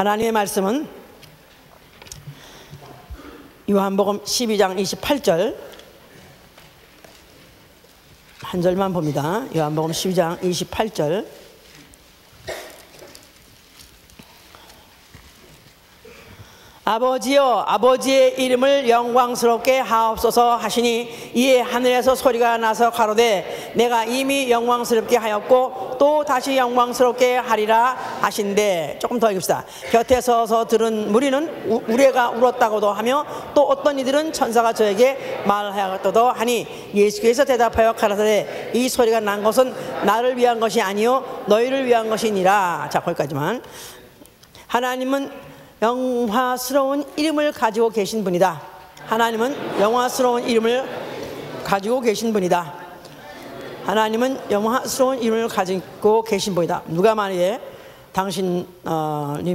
하나님의 말씀은 요한복음 12장 28절 한 절만 봅니다. 요한복음 12장 28절. 아버지여, 아버지의 이름을 영광스럽게 하옵소서 하시니 이에 하늘에서 소리가 나서 가로되 내가 이미 영광스럽게 하였고 또 다시 영광스럽게 하리라 하신대. 조금 더 읽읍시다. 곁에 서서 들은 무리는 우레가 울었다고도 하며 또 어떤 이들은 천사가 저에게 말하였다도 하니 예수께서 대답하여 가라사대 이 소리가 난 것은 나를 위한 것이 아니요 너희를 위한 것이니라. 자, 거기까지만. 하나님은 영화스러운 이름을 가지고 계신 분이다. 하나님은 영화스러운 이름을 가지고 계신 분이다. 하나님은 영화스러운 이름을 가지고 계신 분이다. 누가 만약에 당신이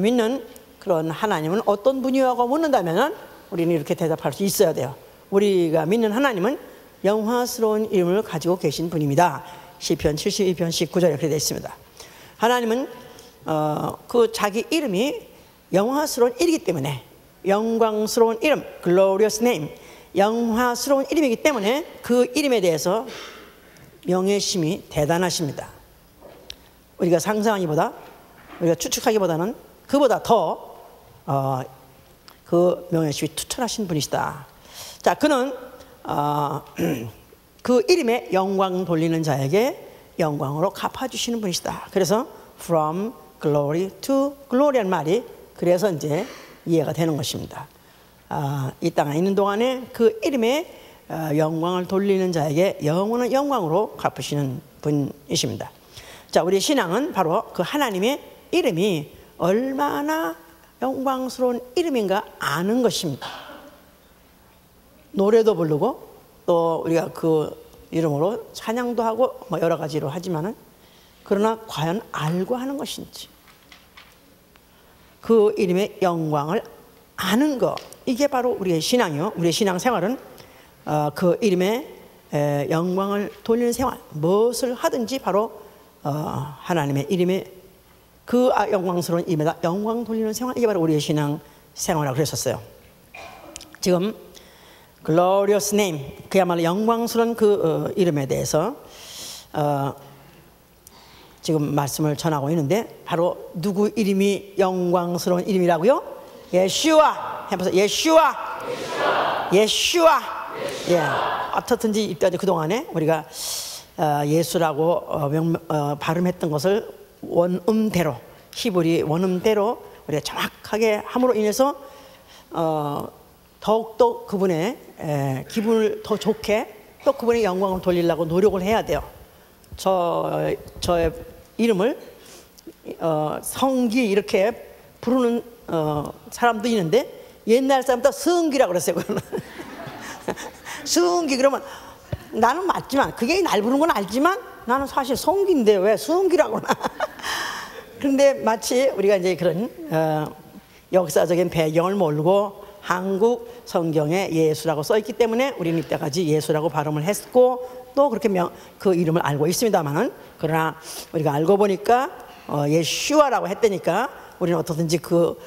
믿는 그런 하나님은 어떤 분이라고 묻는다면 우리는 이렇게 대답할 수 있어야 돼요. 우리가 믿는 하나님은 영화스러운 이름을 가지고 계신 분입니다. 시편 72편 19절에 그렇게 되어 있습니다. 하나님은 그 자기 이름이 영화스러운 이름이기 때문에, 영광스러운 이름, glorious name, 영화스러운 이름이기 때문에 그 이름에 대해서 명예심이 대단하십니다. 우리가 상상하기보다, 우리가 추측하기보다는 그보다 더 그 명예심이 투철하신 분이시다. 자, 그는 그 이름에 영광 돌리는 자에게 영광으로 갚아주시는 분이시다. 그래서 from glory to glory라는 말이 그래서 이제 이해가 되는 것입니다. 이 땅에 있는 동안에 그 이름에 영광을 돌리는 자에게 영원한 영광으로 갚으시는 분이십니다. 자, 우리 신앙은 바로 그 하나님의 이름이 얼마나 영광스러운 이름인가 아는 것입니다. 노래도 부르고 또 우리가 그 이름으로 찬양도 하고 뭐 여러 가지로 하지만은 그러나 과연 알고 하는 것인지, 그 이름의 영광을 아는 것, 이게 바로 우리의 신앙이요. 우리의 신앙생활은 그 이름의 영광을 돌리는 생활, 무엇을 하든지 바로 하나님의 이름의 그 영광스러운 이름에다 영광 돌리는 생활, 이게 바로 우리의 신앙생활이라고 그랬었어요. 지금 glorious name, 그야말로 영광스러운 그 이름에 대해서 지금 말씀을 전하고 있는데, 바로 누구 이름이 영광스러운 이름이라고요? 예슈아. 해보세요. 예슈아. 예슈아. 예. 어떻든지 이때까지 그동안에 우리가 예수라고 발음했던 것을 원음대로, 히브리 원음대로 우리가 정확하게 함으로 인해서 더욱더 그분의 기분을 더 좋게, 또 그분의 영광을 돌리려고 노력을 해야 돼요. 저의 이름을 성기 이렇게 부르는 사람도 있는데, 옛날 사람도 성기라고 그랬어요. 성기 그러면 나는 맞지만, 그게 날 부르는 건 알지만 나는 사실 성기인데 왜 성기라고 하나. 그런데 마치 우리가 이제 그런 역사적인 배경을 모르고 한국 성경에 예수라고 써있기 때문에 우리는 이때까지 예수라고 발음을 했고, 또 그렇게 그 이름을 알고 있습니다만은, 그러나 우리가 알고 보니까 예슈아라고 했다니까 우리는 어떻든지 그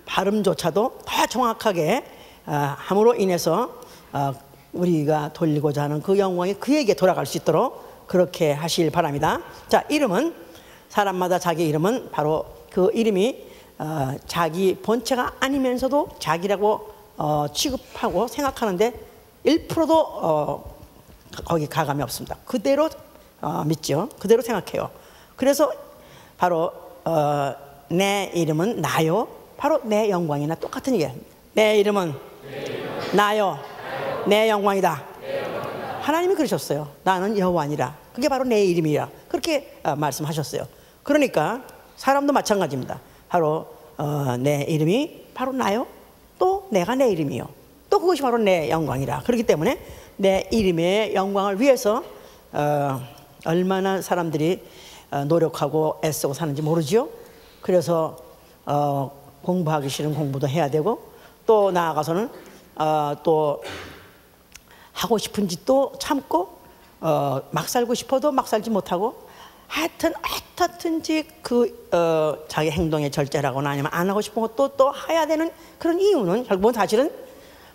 발음조차도 더 정확하게 함으로 인해서 우리가 돌리고자 하는 그 영광이 그에게 돌아갈 수 있도록 그렇게 하시길 바랍니다. 자, 이름은 사람마다 자기 이름은 바로 그 이름이 자기 본체가 아니면서도 자기라고 취급하고 생각하는데 1%도 거기 가감이 없습니다. 그대로 믿죠. 그대로 생각해요. 그래서 바로 내 이름은 나요, 바로 내 영광이나 똑같은 얘기예요. 내 이름은 나요, 내 영광이다. 하나님이 그러셨어요. 나는 여호와니라. 그게 바로 내 이름이라. 그렇게 말씀하셨어요. 그러니까 사람도 마찬가지입니다. 바로 내 이름이 바로 나요, 또 내가 내 이름이요, 또 그것이 바로 내 영광이라. 그렇기 때문에 내 이름의 영광을 위해서 얼마나 사람들이 노력하고 애쓰고 사는지 모르죠. 그래서 공부하기 싫은 공부도 해야 되고, 또 나아가서는 또 하고 싶은 짓도 참고 막 살고 싶어도 막 살지 못하고 하여튼 어떻든지 자기 행동에 절제라거나 아니면 안 하고 싶은 것도 또 해야 되는 그런 이유는 결국은 사실은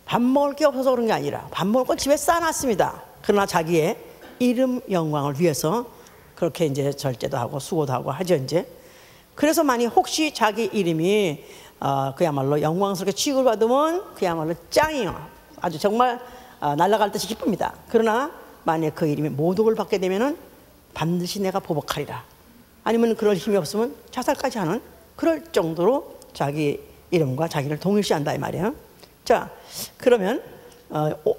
밥 먹을 게 없어서 그런 게 아니라 밥 먹을 건 집에 싸놨습니다. 그러나 자기의 이름 영광을 위해서 그렇게 이제 절제도 하고 수고도 하고 하죠 이제. 그래서 만약 혹시 자기 이름이 그야말로 영광스럽게 취급을 받으면 그야말로 짱이요. 아주 정말 날아갈 듯이 기쁩니다. 그러나 만약 그 이름이 모독을 받게 되면은 반드시 내가 보복하리라. 아니면 그럴 힘이 없으면 자살까지 하는 그럴 정도로 자기 이름과 자기를 동일시한다 이 말이에요. 자, 그러면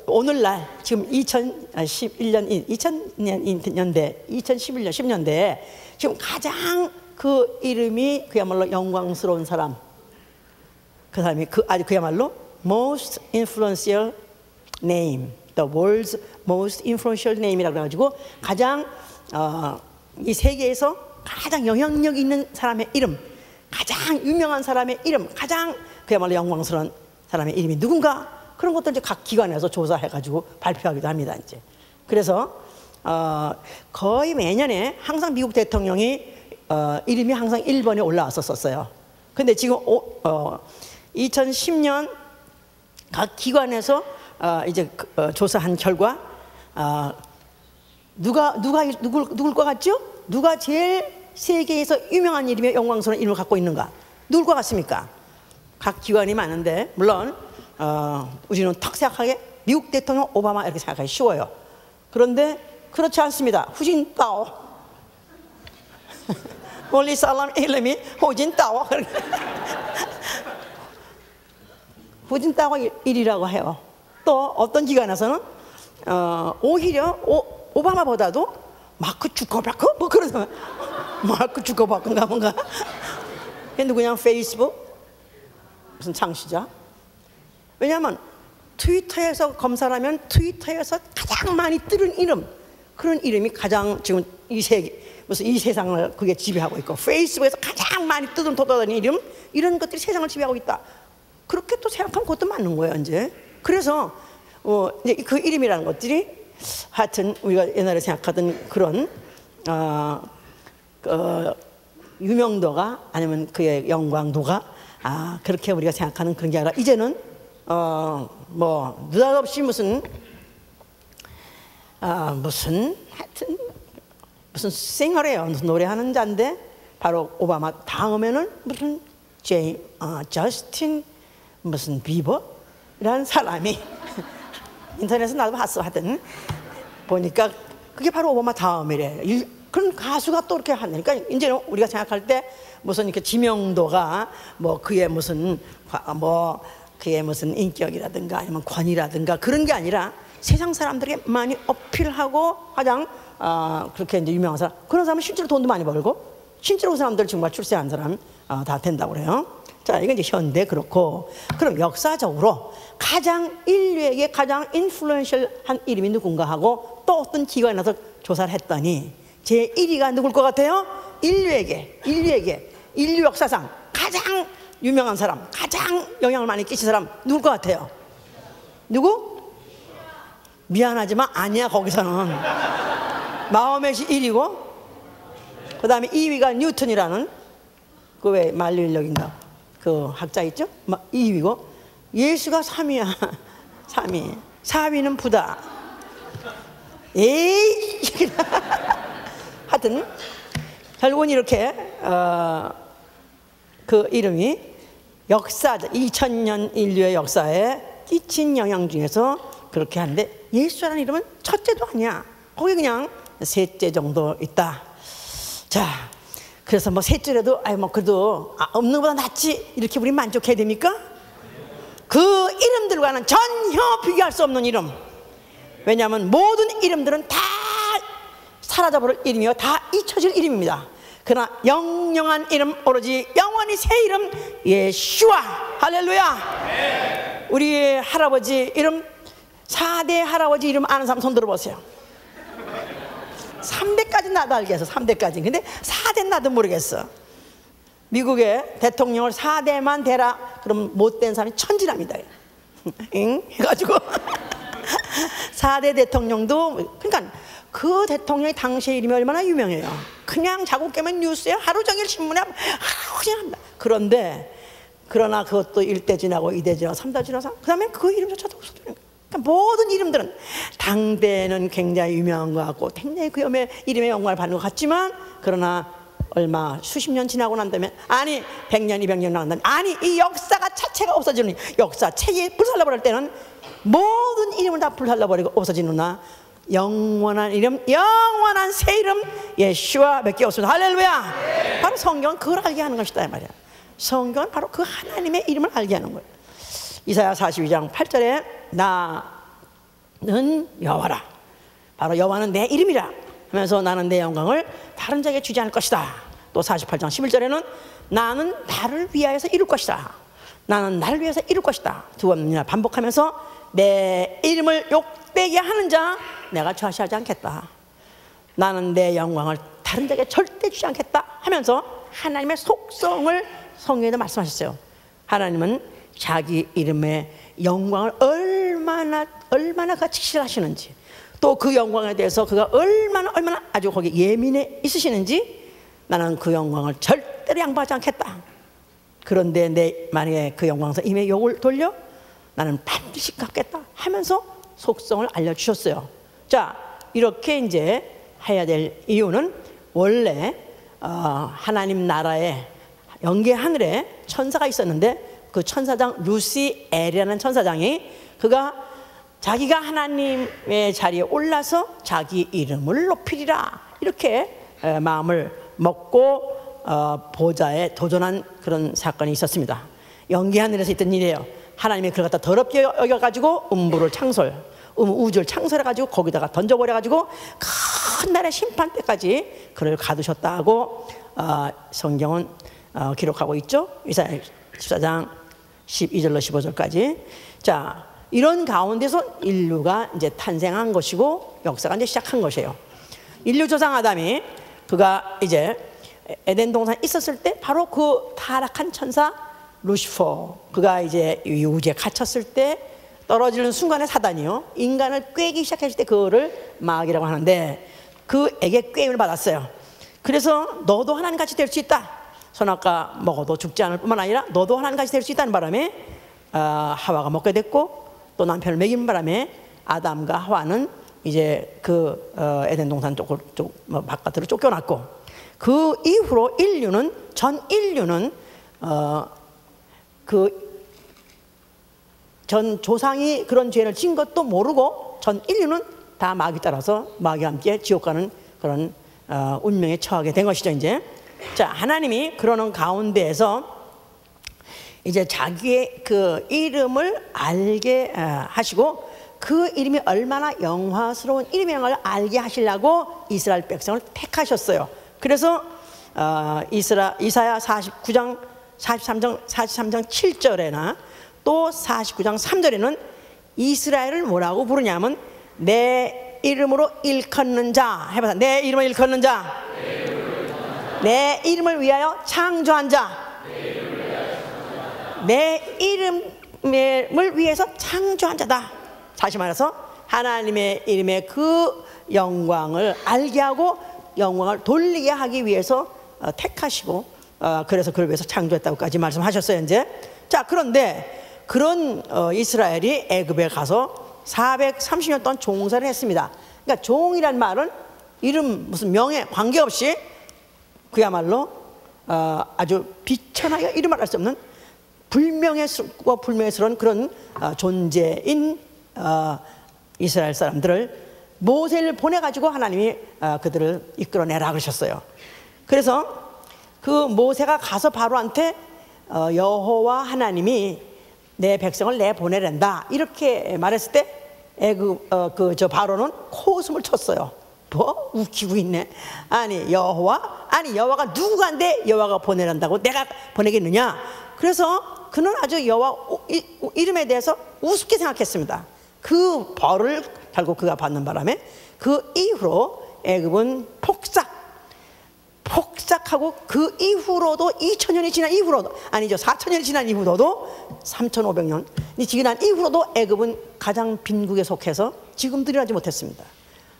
오늘날 지금 2011년 10년대에 지금 가장 그 이름이 그야말로 영광스러운 사람, 그 사람이 아주 그야말로 most influential name, the world's most influential name이라고 해가지고 가장 이 세계에서 가장 영향력 있는 사람의 이름, 가장 유명한 사람의 이름, 가장 그야말로 영광스러운 사람의 이름이 누군가, 그런 것들 이제 각 기관에서 조사해가지고 발표하기도 합니다. 이제 그래서 거의 매년에 항상 미국 대통령이 이름이 항상 1번에 올라왔었어요. 근데 지금 2010년 각 기관에서 이제 조사한 결과 누굴 것 같죠? 누가 제일 세계에서 유명한 이름의 영광스러운 이름을 갖고 있는가? 누굴 것 같습니까? 각 기관이 많은데 물론 우리는 탁 생각하게 미국 대통령 오바마 이렇게 생각하기 쉬워요. 그런데 그렇지 않습니다. 후진타오 원리 살람 이름이 후진타오 후진타오 1이라고 해요. 또 어떤 기관에서는 오히려 오바마보다도 마크 주커버크 뭐 그러잖아요. 마크 주커버크인가 뭔가. 걔 누구냐? 페이스북 무슨 창시자. 왜냐하면 트위터에서 검사를 하면 트위터에서 가장 많이 뜨는 이름, 그런 이름이 가장 지금 이 세상을 그게 지배하고 있고, 페이스북에서 가장 많이 떠다니는 이름, 이런 것들이 세상을 지배하고 있다. 그렇게 또 생각하면 그것도 맞는 거예요 이제. 그래서 이제 그 이름이라는 것들이 하여튼 우리가 옛날에 생각하던 그런 유명도가 아니면 그의 영광도가 그렇게 우리가 생각하는 그런 게 아니라 이제는 뭐 느닷없이 무슨 하여튼 무슨 싱어래요. 무슨 노래하는 자인데 바로 오바마 다음에는 무슨 저스틴 무슨 비버라는 사람이 인터넷에서 나도 봤어. 하여튼 보니까 그게 바로 오바마 다음이래. 그런 가수가 또 이렇게 하니까 이제는 우리가 생각할 때 무슨 이렇게 지명도가 뭐 그의 무슨 인격이라든가 아니면 권위라든가 그런 게 아니라 세상 사람들에게 많이 어필하고 가장 그렇게 이제 유명한 사람, 그런 사람은 실제로 돈도 많이 벌고 실제로 그 사람들 정말 출세한 사람 다 된다고 그래요. 자, 이건 이제 현대 그렇고, 그럼 역사적으로 가장 인류에게 가장 인플루언셜한 이름이 누군가 하고 또 어떤 기관에서 조사를 했더니 제 1위가 누굴 것 같아요? 인류 역사상 가장 유명한 사람, 가장 영향을 많이 끼친 사람 누굴 것 같아요? 누구? 미안하지만 아니야. 거기서는 마호멧이 1위고 그 다음에 2위가 뉴턴이라는 그 왜 만류인력인가 그 학자 있죠? 2위고 예수가 3위야. 3위. 4위는 부다. 에이 하여튼 결국은 이렇게 그 이름이 2000년 인류의 역사에 끼친 영향 중에서 그렇게 하는데, 예수라는 이름은 첫째도 아니야. 거기 그냥 셋째 정도 있다. 자, 그래서 뭐 셋째라도 그래도 없는 것보다 낫지 이렇게 우리 만족해야 됩니까? 그 이름들과는 전혀 비교할 수 없는 이름. 왜냐하면 모든 이름들은 다 사라져버릴 이름이요, 다 잊혀질 이름입니다. 그러나 영영한 이름, 오로지 영원히 새 이름 예수와. 할렐루야. 네. 우리 할아버지 이름, 4대 할아버지 이름 아는 사람 손 들어보세요. 3대까지 나도 알겠어. 3대까지. 근데 4대 나도 모르겠어. 미국의 대통령을 4대만 대라 그럼 못된 사람이 천지랍니다. 응? 해가지고 4대 대통령도, 그러니까 그 대통령의 당시의 이름이 얼마나 유명해요. 그냥 자고 깨면 뉴스에 하루 종일 신문에 그냥 합니다. 그러나 그것도 1대 지나고 2대 지나고 3대 지나서 그 다음에 그 이름조차도 없어지는 거예요. 그러니까 모든 이름들은 당대는 굉장히 유명한 것 같고 굉장히 그 이름의 영광을 받는 것 같지만, 그러나 얼마 수십 년 지나고 난 다음에, 아니 100년 200년 지나고 난 다음에, 아니 이 역사가 자체가 없어지는, 역사 책이 불살라버릴 때는 모든 이름을 다 불살라버리고 없어지는구나. 영원한 이름, 영원한 새 이름 예수와 밖에 없습니다. 할렐루야. 바로 성경은 그걸 알게 하는 것이다 이 말이야. 성경은 바로 그 하나님의 이름을 알게 하는 거예요. 이사야 42장 8절에 나는 여호와라, 바로 여호와는 내 이름이라 하면서 나는 내 영광을 다른 자에게 주지 않을 것이다. 또 48장 11절에는 나는 나를 위하여서 이룰 것이다, 나는 나를 위해서 이룰 것이다. 두 번이나 반복하면서 내 이름을 욕되게 하는 자 내가 좌시하지 않겠다, 나는 내 영광을 다른 자에게 절대 주지 않겠다 하면서 하나님의 속성을 성경에도 말씀하셨어요. 하나님은 자기 이름의 영광을 얼마나 가치시하시는지, 또 그 영광에 대해서 그가 얼마나 아주 거기 예민해 있으시는지, 나는 그 영광을 절대로 양보하지 않겠다. 그런데 만약에 그 영광에서 임의 욕을 돌려 나는 반드시 갚겠다 하면서 속성을 알려주셨어요. 자, 이렇게 이제 해야 될 이유는, 원래 하나님 나라에 영계 하늘에 천사가 있었는데, 그 천사장 루시엘이라는 천사장이 그가 자기가 하나님의 자리에 올라서 자기 이름을 높이리라 이렇게 마음을 먹고 보좌에 도전한 그런 사건이 있었습니다. 영계 하늘에서 있던 일이에요. 하나님이 그걸 갖다 더럽게 여겨가지고 우주를 창설해가지고 거기다가 던져버려가지고 큰 날의 심판 때까지 그를 가두셨다고 성경은 기록하고 있죠. 이사야 14장 12절로 15절까지. 자, 이런 가운데서 인류가 이제 탄생한 것이고 역사가 이제 시작한 것이에요. 인류 조상 아담이 그가 이제 에덴 동산에 있었을 때 바로 그 타락한 천사 루시퍼, 그가 이제 우주에 갇혔을 때 떨어지는 순간에 사단이요 인간을 꾀기 시작했을 때 그거를 마귀라고 하는데, 그에게 꾀임을 받았어요. 그래서 너도 하나님같이 될 수 있다, 선악과 먹어도 죽지 않을 뿐만 아니라 너도 하나님같이 될 수 있다는 바람에 하와가 먹게 됐고, 또 남편을 먹이는 바람에 아담과 하와는 이제 그 에덴 동산 바깥으로 쫓겨났고, 그 이후로 전 인류는 전 조상이 그런 죄를 진 것도 모르고 전 인류는 다 마귀 따라서 마귀와 함께 지옥 가는 그런 운명에 처하게 된 것이죠. 이제 자, 하나님이 그러는 가운데에서 이제 자기의 그 이름을 알게 하시고, 그 이름이 얼마나 영화스러운 이름이라는 걸 알게 하시려고 이스라엘 백성을 택하셨어요. 그래서 이사야 43장 7절에나 또 49장 3절에는 이스라엘을 뭐라고 부르냐면 내 이름으로 일컫는 자, 해봐서 내 이름을 일컫는 자, 내 이름을 위하여 창조한 자, 내 이름을 위해서 창조한 자다. 다시 말해서 하나님의 이름의 그 영광을 알게 하고 영광을 돌리게 하기 위해서 택하시고, 그래서 그걸 위해서 창조했다고까지 말씀하셨어요. 이제 자, 그런데 그런 이스라엘이 애굽에 가서 430년 동안 종살을 했습니다. 그러니까 종이란 말은 이름 무슨 명예 관계없이 그야말로 아주 비천하게 이름을 알 수 없는 불명예스러운 그런 존재인 이스라엘 사람들을 모세를 보내가지고 하나님이 그들을 이끌어내라 그러셨어요. 그래서 그 모세가 가서 바로한테 여호와 하나님이 내 백성을 내보내란다 이렇게 말했을 때 저 바로는 코웃음을 쳤어요. 뭐 웃기고 있네. 아니 여호와가 누구간데 여호와가 보내란다고 내가 보내겠느냐. 그래서 그는 아주 여호와 이름에 대해서 우습게 생각했습니다. 그 벌을 결국 그가 받는 바람에 그 이후로 애굽은 폭삭하고 그 이후로도 2000년이 지난 이후로도 아니죠 4000년이 지난 이후로도 3500년이 지난 이후로도 애굽은 가장 빈국에 속해서 지금도 일어나지 못했습니다.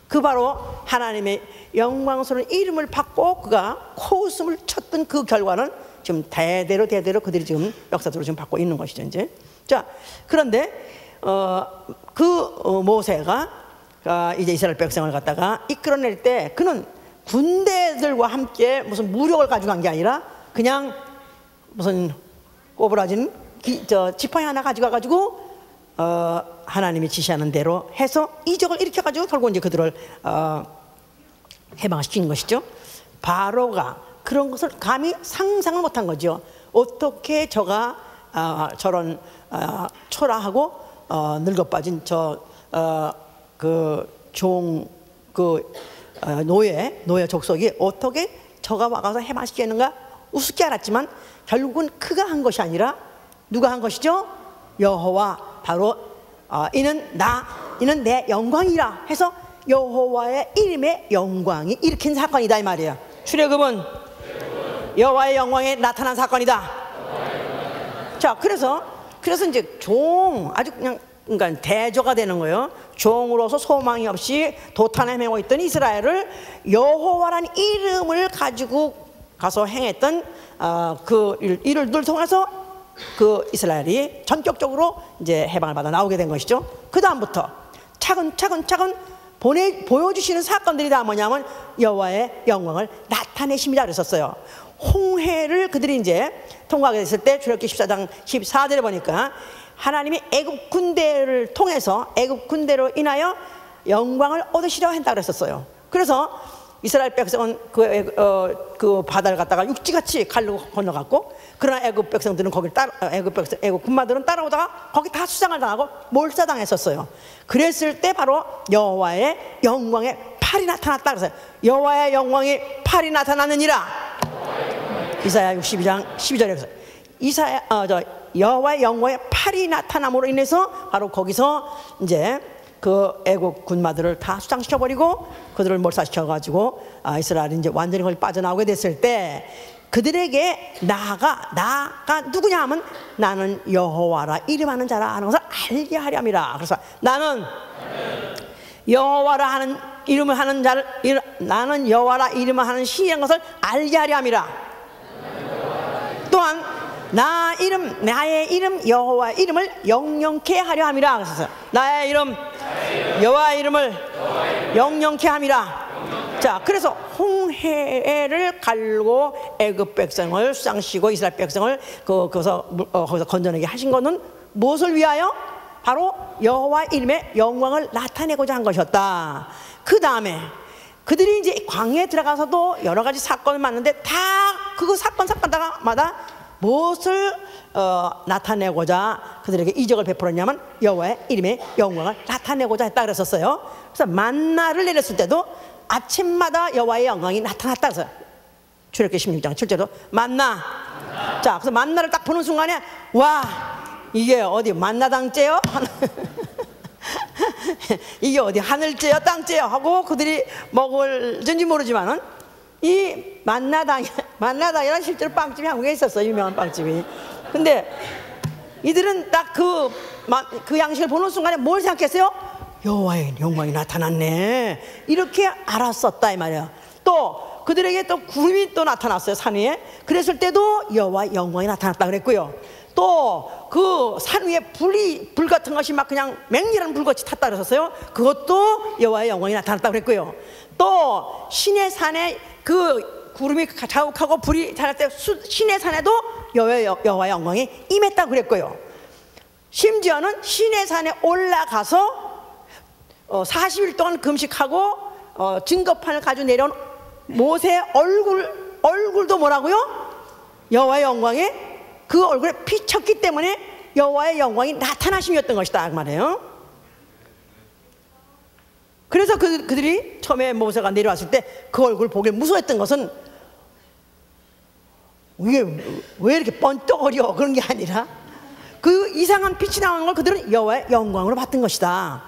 그 바로 하나님의 영광스러운 이름을 받고 그가 코웃음을 쳤던 그 결과는 지금 대대로 그들이 지금 역사적으로 지금 받고 있는 것이죠. 이제. 자, 그런데 모세가 이제 이스라엘 백성을 갖다가 이끌어낼 때 그는 군대들과 함께 무슨 무력을 가지고 간 게 아니라 그냥 무슨 꼬부라진 지팡이 하나 가지고 하나님이 지시하는 대로 해서 이적을 일으켜가지고 결국 이제 그들을 해방시키는 것이죠. 바로가 그런 것을 감히 상상을 못한 거죠. 어떻게 저가 저런 초라하고 늙어빠진 노예 족속이 어떻게 저가 와가서 해방시키는가 우습게 알았지만 결국은 그가 한 것이 아니라 누가 한 것이죠? 여호와. 바로 이는 내 영광이라 해서 여호와의 이름의 영광이 일으킨 사건이다 이 말이에요. 출애굽은 여호와의 영광이 나타난 사건이다. 자, 그래서 이제 아주 그러니까 대조가 되는 거예요. 종으로서 소망이 없이 도탄에 헤매고 있던 이스라엘을 여호와라는 이름을 가지고 가서 행했던 그 일을 통해서 그 이스라엘이 전격적으로 이제 해방을 받아 나오게 된 것이죠. 그 다음부터 차근차근 보여주시는 사건들이 다 뭐냐면 여호와의 영광을 나타내십니다 그랬었어요. 홍해를 그들이 이제 통과하게 됐을 때 출애굽기 14장 14절에 보니까 하나님이 애굽 군대를 통해서 애굽 군대로 인하여 영광을 얻으시려 했다 그랬었어요. 그래서 이스라엘 백성은 그 바다를 갖다가 육지같이 갈로 건너갔고, 그러나 애굽 백성들은 거기를 애굽 군마들은 따라오다가 거기 다 수장을 당하고 몰사당했었어요. 그랬을 때 바로 여호와의 영광의 팔이 나타났다 그래서 여호와의 영광이 팔이 나타났느니라. 이사야 62장 12절에 여호와의 영광의 팔이 나타남으로 인해서 바로 거기서 이제 그 애국 군마들을 다 수장시켜버리고 그들을 몰살시켜가지고 이스라엘이 이제 완전히 거기 빠져나오게 됐을 때 그들에게 나가 누구냐 하면 나는 여호와라 이름하는 자라 하는 것을 알게 하렴이라. 그래서 나는 여호와라 하는 이름을 하는 자를 나는 여호와라 이름을 하는 신이라는 것을 알게 하렴이라. 또한 나의 이름 여호와의 이름을 영영케 하려 함이라. 그래서 나의 이름 여호와의 이름을 영영케 함이라. 자, 그래서 홍해를 갈고 애굽 백성을 수장시키고 이스라엘 백성을 거기서 건져내게 하신 것은 무엇을 위하여? 바로 여호와의 이름의 영광을 나타내고자 한 것이었다. 그 다음에 그들이 이제 광야에 들어가서도 여러 가지 사건을 만났는데 다 그 사건마다 무엇을 나타내고자 그들에게 이적을 베풀었냐면 여호와의 이름의 영광을 나타내고자 했다 그랬었어요. 그래서 만나를 내렸을 때도 아침마다 여호와의 영광이 나타났다 그래서 출애굽기 16장 7절도 만나. 자, 그래서 만나를 딱 보는 순간에 와, 이게 어디 만나당째요? 이게 어디 하늘째요 땅째요 하고 그들이 먹을지 모르지만은 이 만나당이라는 실제로 빵집이 한국에 있었어요. 유명한 빵집이. 근데 이들은 딱 그 양식을 보는 순간에 뭘 생각했어요? 여호와의 영광이 나타났네 이렇게 알았었다 이 말이야. 또 그들에게 또 구름이 또 나타났어요 산 위에. 그랬을 때도 여호와의 영광이 나타났다 그랬고요. 또 그 산 위에 불 같은 것이 막 그냥 맹렬한 불같이 탔다 그랬었어요. 그것도 여호와의 영광이 나타났다 그랬고요. 또 시내 산에 그 구름이 자욱하고 불이 자랄 때 시내 산에도 여호와의 영광이 임했다 그랬고요. 심지어는 시내 산에 올라가서 40일 동안 금식하고 증거판을 가지고 내려온 모세의 얼굴도 뭐라고요? 여호와의 영광이 그 얼굴에 비쳤기 때문에 여호와의 영광이 나타나심이었던 것이다 그 말이에요. 그래서 그들이 처음에 모세가 내려왔을 때 그 얼굴 보길 무서워했던 것은 이게 왜 이렇게 번쩍거려 그런 게 아니라 그 이상한 빛이 나오는 걸 그들은 여호와의 영광으로 봤던 것이다.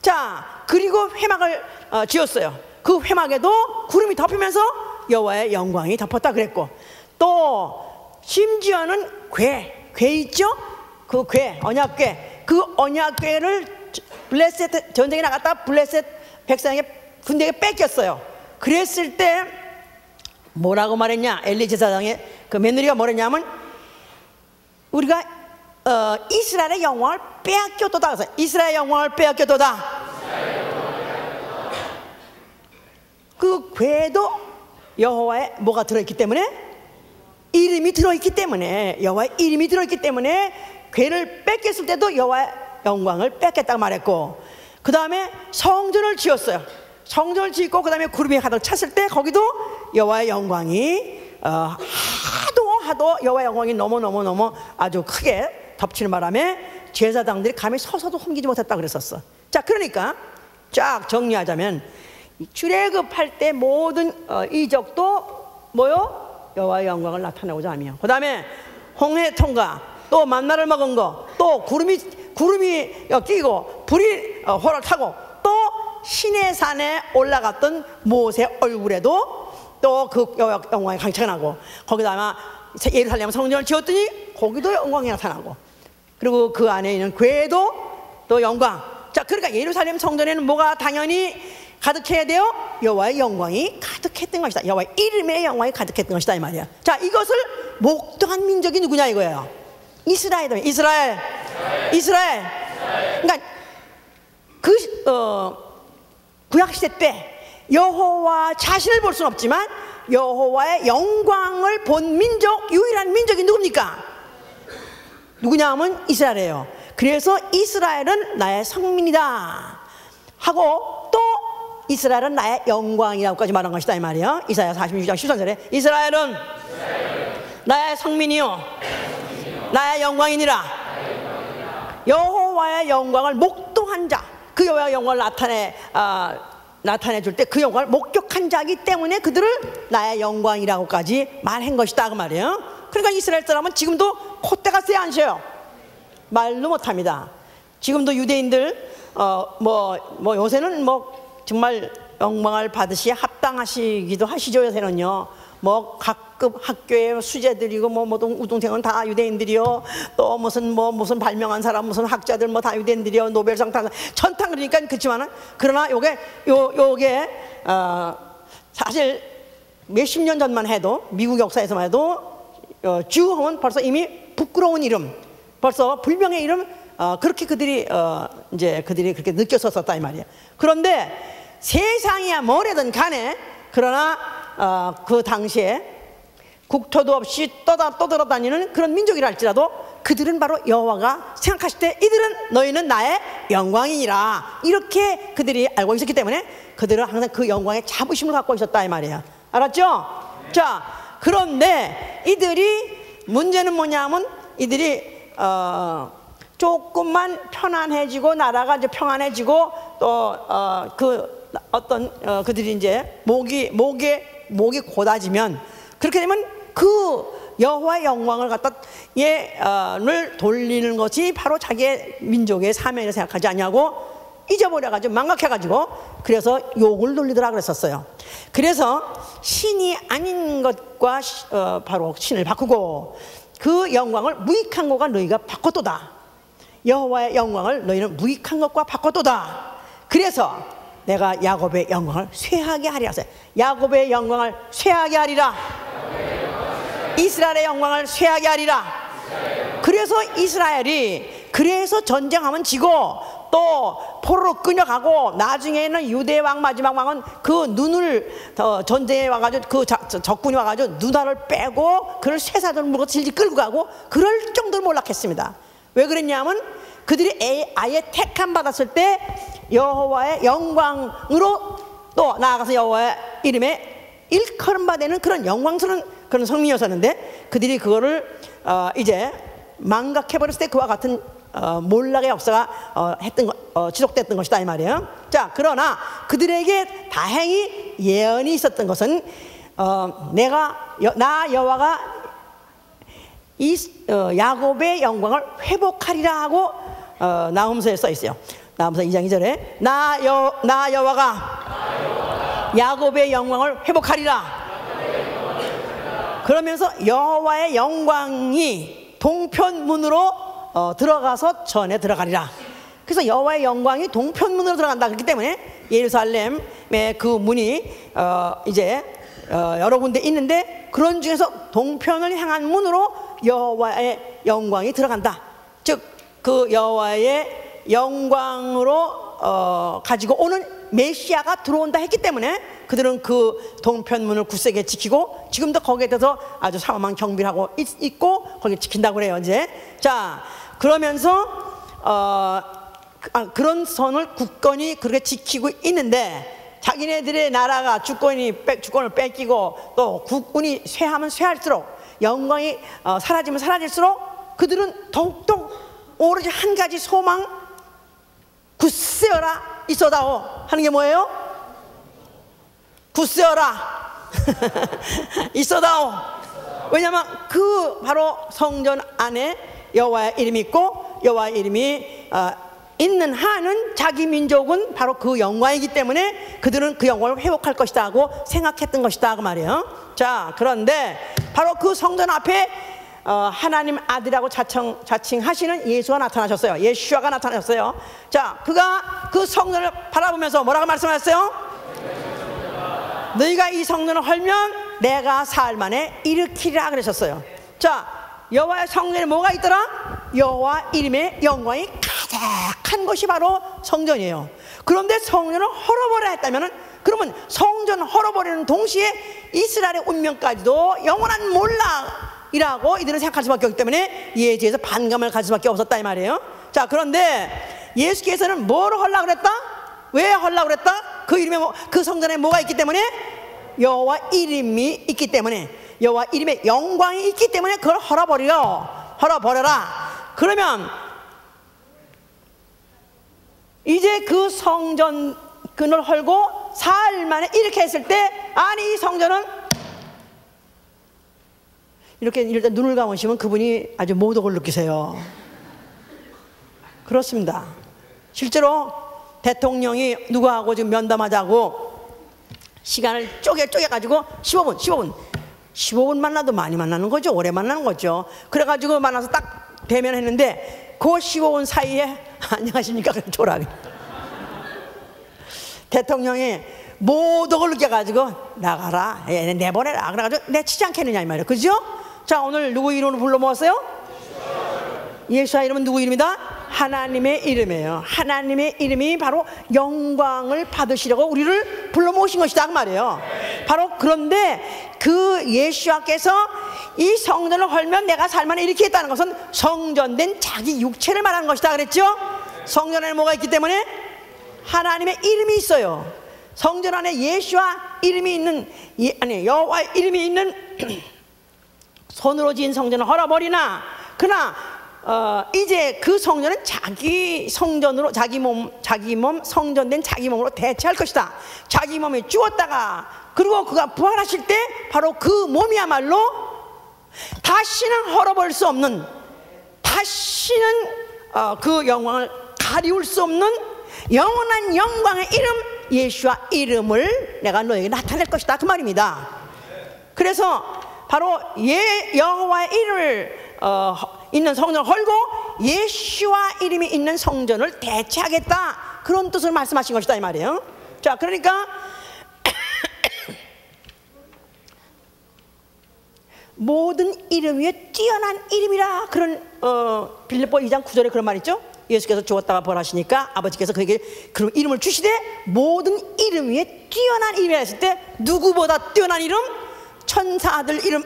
자, 그리고 회막을 지었어요. 그 회막에도 구름이 덮이면서 여호와의 영광이 덮었다 그랬고, 또 심지어는 궤 있죠? 그 궤, 언약궤, 그 언약궤를 블레셋 전쟁에 나갔다가 블레셋 백성에게 군대에 뺏겼어요. 그랬을 때 뭐라고 말했냐? 엘리 제사장의 그 며느리가 뭐랬냐면 우리가 이스라엘의 영광을 빼앗겼도다. 그래서 이스라엘의 영광을 빼앗겼도다. 그 궤도 여호와의 뭐가 들어있기 때문에? 이름이 들어있기 때문에, 여호와의 이름이 들어있기 때문에 궤를 뺏겼을 때도 여호와의 영광을 뺏겠다고 말했고, 그 다음에 성전을 지었어요. 성전을 짓고 그 다음에 구름이 가득 찼을 때 거기도 여호와의 영광이 하도 여호와의 영광이 너무 아주 크게 덮치는 바람에 제사장들이 감히 서서도 숨기지 못했다 그랬었어. 자, 그러니까 쫙 정리하자면 출애굽할 때 모든 이적도 뭐요? 여호와의 영광을 나타내고자 하며, 그 다음에 홍해 통과, 또 만나를 먹은 거, 또 구름이 끼고 불이 호를 타고, 또 시내산에 올라갔던 모세 얼굴에도 또 그 영광이 강차가 나고, 거기다 아마 예루살렘 성전을 지었더니 거기도 영광이 나타나고, 그리고 그 안에 있는 궤도 또 영광. 자, 그러니까 예루살렘 성전에는 뭐가 당연히 가득해야 돼요? 여호와의 영광이 가득했던 것이다. 여호와의 이름의 영광이 가득했던 것이다 이 말이야. 자, 이것을 목도한 민족이 누구냐 이거예요. 이스라엘. 그러니까 구약시대 때 여호와 자신을 볼 수는 없지만 여호와의 영광을 본 민족, 유일한 민족이 누굽니까? 누구냐 하면 이스라엘이에요. 그래서 이스라엘은 나의 성민이다 하고, 또 이스라엘은 나의 영광이라고까지 말한 것이다 이 말이에요. 이사야 46장 13절에 이스라엘은 나의 성민이요 나의 영광이니라. 여호와의 영광을 목도한 자, 그 여호와의 영광을 나타내 줄 때 그 영광을 목격한 자이기 때문에 그들을 나의 영광이라고까지 말한 것이다 그 말이에요. 그러니까 이스라엘 사람은 지금도 콧대가 쎄 안 쉬어요. 말도 못합니다. 지금도 유대인들 요새는 정말 영광을 받으시에 합당하시기도 하시죠. 요새는요 각급 학교의 수재들이고 우동생은 다 유대인들이요, 또 무슨 발명한 사람 무슨 학자들 다 유대인들이요, 노벨상 다 천탕. 그러니까 그렇지만은 그러나 요게 사실 몇십 년 전만 해도 미국 역사에서만 해도 주 하면 벌써 이미 부끄러운 이름, 벌써 불명의 이름, 그렇게 그들이 그렇게 느꼈었다 이 말이에요. 그런데 세상이야 뭐래든 간에, 그러나 그 당시에 국토도 없이 떠돌아다니는 그런 민족이라 할지라도 그들은 바로 여호와가 생각하실 때 이들은 너희는 나의 영광이니라, 이렇게 그들이 알고 있었기 때문에 그들은 항상 그 영광의 자부심을 갖고 있었다 이 말이에요. 알았죠? 자, 그런데 문제는 뭐냐면 이들이 조금만 편안해지고 나라가 이제 평안해지고 또 그들이 이제 목이 곧아지면, 그렇게 되면 그 여호와의 영광을 갖다 를 돌리는 것이 바로 자기의 민족의 사명이라고 생각하지 않냐고 잊어버려가지고 망각해가지고 그래서 욕을 돌리더라 그랬었어요. 그래서 신이 아닌 것과 바로 신을 바꾸고 그 영광을 무익한 것과 너희가 바꿨도다. 여호와의 영광을 너희는 무익한 것과 바꿨도다. 그래서 내가 야곱의 영광을 쇠하게 하리라. 야곱의 영광을 쇠하게 하리라. 이스라엘의 영광을 쇠하게 하리라. 그래서 이스라엘이 전쟁하면 지고 또 포로로 끌려가고, 나중에는 유대 왕 마지막 왕은 그 눈을 전쟁에 와가지고 그 적군이 와가지고 눈알을 빼고 그를 쇠사슬을 물고 질질 끌고 가고 그럴 정도로 몰락했습니다. 왜 그랬냐면 그들이 아예 택함 받았을 때 여호와의 영광으로 또 나아가서 여호와의 이름에 일컬음 받는 그런 영광스러운 그런 성민이었었는데, 그들이 그거를 이제 망각해버렸을 때 그와 같은 몰락의 역사가 지속됐던 것이다 이 말이에요. 자, 그러나 그들에게 다행히 예언이 있었던 것은 나 여호와가 야곱의 영광을 회복하리라 하고 나훔서에 써 있어요. 나훔서 2장 2절에 나 여호와가 야곱의 영광을 회복하리라. 그러면서 여호와의 영광이 동편 문으로 들어가서 전에 들어가리라. 그래서 여호와의 영광이 동편문으로 들어간다. 그렇기 때문에 예루살렘의 그 문이 이제 여러 군데 있는데 그런 중에서 동편을 향한 문으로 여호와의 영광이 들어간다. 즉 그 여호와의 영광으로 가지고 오는 메시아가 들어온다 했기 때문에 그들은 그 동편문을 굳세게 지키고 지금도 거기에 대해서 아주 삼엄한 경비를 하고 있고 거기 지킨다고 그래요. 이제 자 그러면서 그런 선을 굳건히 그렇게 지키고 있는데 자기네들의 나라가 주권을 뺏기고 또 국군이 쇠하면 쇠할수록 영광이 사라지면 사라질수록 그들은 더욱더 오로지 한 가지 소망, 굳세어라 있어다오 하는 게 뭐예요? 굳세어라 있어다오. 왜냐하면 그 바로 성전 안에 여호와의 이름이 있고 여호와의 이름이 있는 한은 자기 민족은 바로 그 영광이기 때문에 그들은 그 영광을 회복할 것이다 하고 생각했던 것이다 그 말이에요. 자 그런데 바로 그 성전 앞에 하나님 아들이라고 자칭하시는 예수가 나타나셨어요. 예수아가 나타나셨어요. 자 그가 그 성전을 바라보면서 뭐라고 말씀하셨어요? 너희가 이 성전을 헐면 내가 사흘 만에 일으키리라 그러셨어요. 자 여호와의 성전에 뭐가 있더라? 여호와 이름의 영광이 가득한 것이 바로 성전이에요. 그런데 성전을 헐어버려야 했다면 그러면 성전 헐어버리는 동시에 이스라엘의 운명까지도 영원한 몰락이라고 이들은 생각할 수밖에 없기 때문에 이에 대해서 반감을 가질 수밖에 없었다 이 말이에요. 자 그런데 예수께서는 뭐를 헐라고 그랬다? 왜 헐라고 그랬다? 그 이름에 그 성전에 뭐가 있기 때문에? 여호와 이름이 있기 때문에 여호와 이름의 영광이 있기 때문에 그걸 헐어버려라. 그러면 이제 그 성전 그늘 헐고 사흘 만에 이렇게 했을 때 아니 이 성전은 이렇게 일단 눈을 감으시면 그분이 아주 모독을 느끼세요. 그렇습니다. 실제로 대통령이 누구하고 지금 면담하자고 시간을 쪼개가지고 15분 만나도 많이 만나는 거죠. 오래 만나는 거죠. 그래가지고 만나서 딱 대면했는데 그 15분 사이에 안녕하십니까? 그럼 조라. 대통령이 모독을 느껴가지고 나가라, 내보내라. 그래가지고 내치지 않겠느냐 이 말이에요. 그죠? 자 오늘 누구 이름으로 불러 모았어요? 예수와 이름은 누구 이름이다? 하나님의 이름이에요. 하나님의 이름이 바로 영광을 받으시려고 우리를 불러 모으신 것이다 그 말이에요. 바로 그런데 그 예수와께서 이 성전을 헐면 내가 살만에 이렇게 했다는 것은 성전된 자기 육체를 말하는 것이다 그랬죠? 성전 안에 뭐가 있기 때문에? 하나님의 이름이 있어요. 성전 안에 예수와 이름이 있는 여호와의 이름이 있는 손으로 지은 성전을 헐어버리나 그러나 이제 그 성전은 자기 성전으로 자기 몸 성전된 자기 몸으로 대체할 것이다. 자기 몸이 죽었다가 그리고 그가 부활하실 때 바로 그 몸이야말로 다시는 헐어버릴 수 없는 다시는 그 영광을 가리울 수 없는 영원한 영광의 이름 예수와 이름을 내가 너에게 나타낼 것이다 그 말입니다. 그래서 바로 여호와의 이름을 있는 성전을 헐고 예수와 이름이 있는 성전을 대체하겠다 그런 뜻을 말씀하신 것이다 이 말이에요. 자 그러니까 모든 이름 위에 뛰어난 이름이라 그런 빌립보 2장 9절에 그런 말 있죠. 예수께서 죽었다가 부활하시니까 아버지께서 그에게 그런 이름을 주시되 모든 이름 위에 뛰어난 이름이라 했을 때 누구보다 뛰어난 이름? 천사들 이름